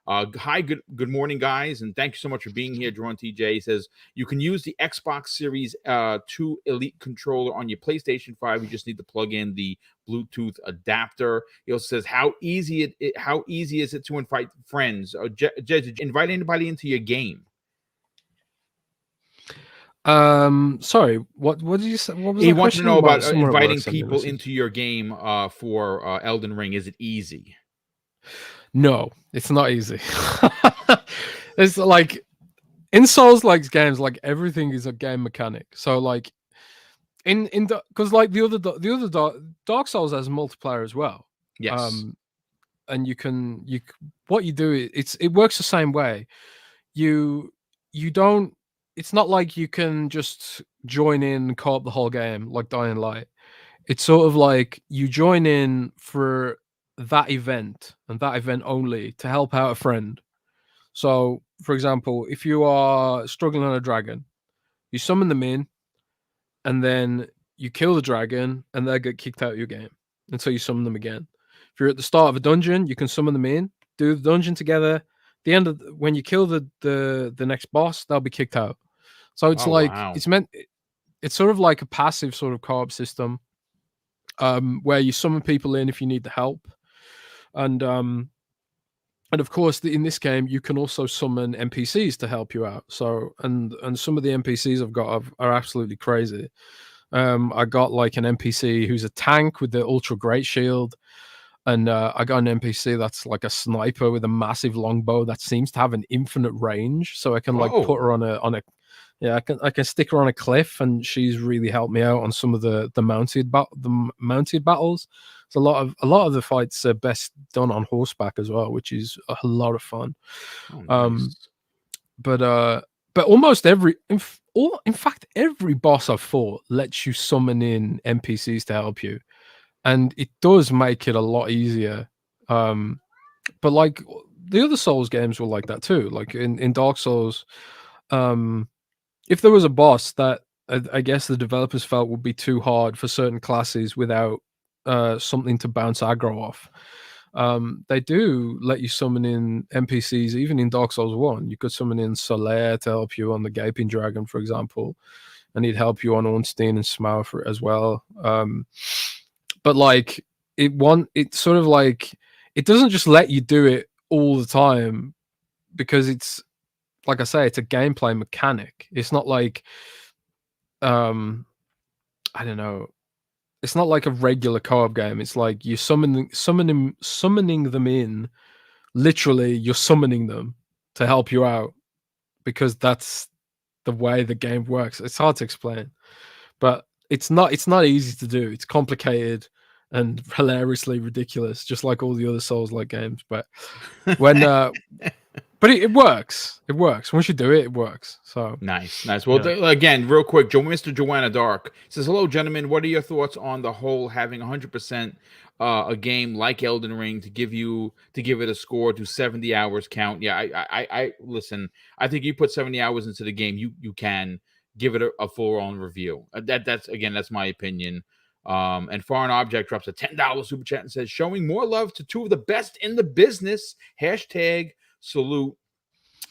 A: Hi, good morning, guys, and thank you so much for being here. Drawn TJ. He says you can use the Xbox Series 2 Elite controller on your PlayStation 5. You just need to plug in the Bluetooth adapter. He also says how easy is it to invite friends? Did you invite anybody into your game?
B: Sorry, what did you say? What was
A: he
B: that
A: wants to
B: question?
A: know about inviting people into your game for Elden Ring. Is it easy?
B: No, it's not easy. It's like in Souls-like games, like everything is a game mechanic. So like because like the other Dark Souls has multiplayer as well.
A: Yes.
B: And what you do, it works the same way. You don't. It's not like you can just join in and co-op the whole game like Dying Light. It's sort of like you join in for that event and that event only to help out a friend. So, for example, if you are struggling on a dragon, you summon them in, and then you kill the dragon, and they get kicked out of your game until you summon them again. If you're at the start of a dungeon, you can summon them in, do the dungeon together. The end of when you kill the next boss, they'll be kicked out. So it's
A: wow.
B: it's sort of like a passive sort of co-op system, where you summon people in if you need the help. And of course, in this game, you can also summon NPCs to help you out. So, and some of the NPCs I've got are absolutely crazy. I got like an NPC who's a tank with the ultra great shield, and I got an NPC that's like a sniper with a massive longbow that seems to have an infinite range. So I can like put her on a yeah, I can stick her on a cliff, and she's really helped me out on some of the mounted battles. So a lot of the fights are best done on horseback as well, which is a lot of fun.
A: Oh, nice.
B: But almost in fact every boss I've fought lets you summon in NPCs to help you, and it does make it a lot easier. But like the other Souls games were like that too. Like in Dark Souls, if there was a boss that I guess the developers felt would be too hard for certain classes without something to bounce aggro off, they do let you summon in NPCs. Even in Dark Souls 1, you could summon in Solaire to help you on the Gaping Dragon, for example, and he'd help you on Ornstein and Smaug as well. But like it's sort of like it doesn't just let you do it all the time, because it's like I say, it's a gameplay mechanic. It's not like I don't know. It's not like a regular co-op game. It's like you summoning them in. Literally, you're summoning them to help you out, because that's the way the game works. It's hard to explain, but it's not easy to do. It's complicated and hilariously ridiculous, just like all the other Souls-like games. But when but it works. It works. Once you do it, it works. So
A: nice. Well, again, real quick, Mr. Joanna Dark says, "Hello, gentlemen. What are your thoughts on the whole having 100% a game like Elden Ring to give it a score to 70 hours count?" Yeah, I listen. I think you put 70 hours into the game, you can give it a full-on review. That's my opinion. And Foreign Object drops a $10 super chat and says, "Showing more love to 2 of the best in the business. #salute."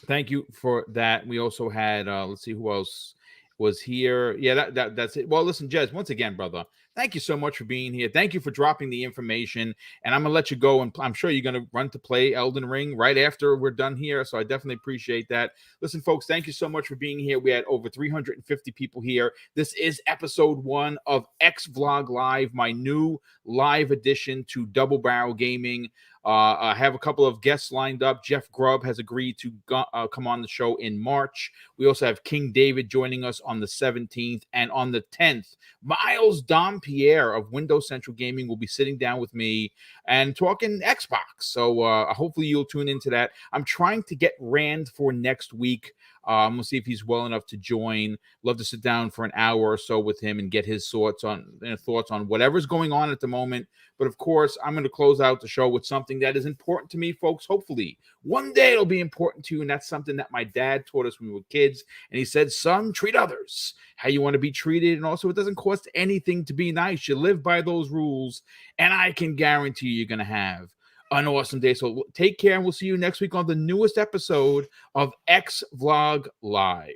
A: Thank you for that. We also had let's see who else was here. Yeah, that's it. Well, listen, Jez, once again, brother, thank you so much for being here. Thank you for dropping the information. And I'm gonna let you go, and I'm sure you're gonna run to play Elden Ring right after we're done here. So I definitely appreciate that. Listen, folks, thank you so much for being here. We had over 350 people here. This is episode 1 of X Vlog Live, my new live addition to Double Barrel Gaming. I have a couple of guests lined up. Jeff Grubb has agreed to come on the show in March. We also have King David joining us on the 17th, and on the 10th, Miles Dompierre of Windows Central Gaming will be sitting down with me and talking Xbox. So hopefully you'll tune into that. I'm trying to get Rand for next week. I'm gonna see if he's well enough to join. Love to sit down for an hour or so with him and get his thoughts on whatever's going on at the moment. But of course, I'm going to close out the show with something that is important to me, folks. Hopefully, one day it'll be important to you, and that's something that my dad taught us when we were kids. And he said, "Son, treat others how you want to be treated, and also it doesn't cost anything to be nice. You live by those rules, and I can guarantee you're going to have an awesome day." So take care, and we'll see you next week on the newest episode of X Vlog Live.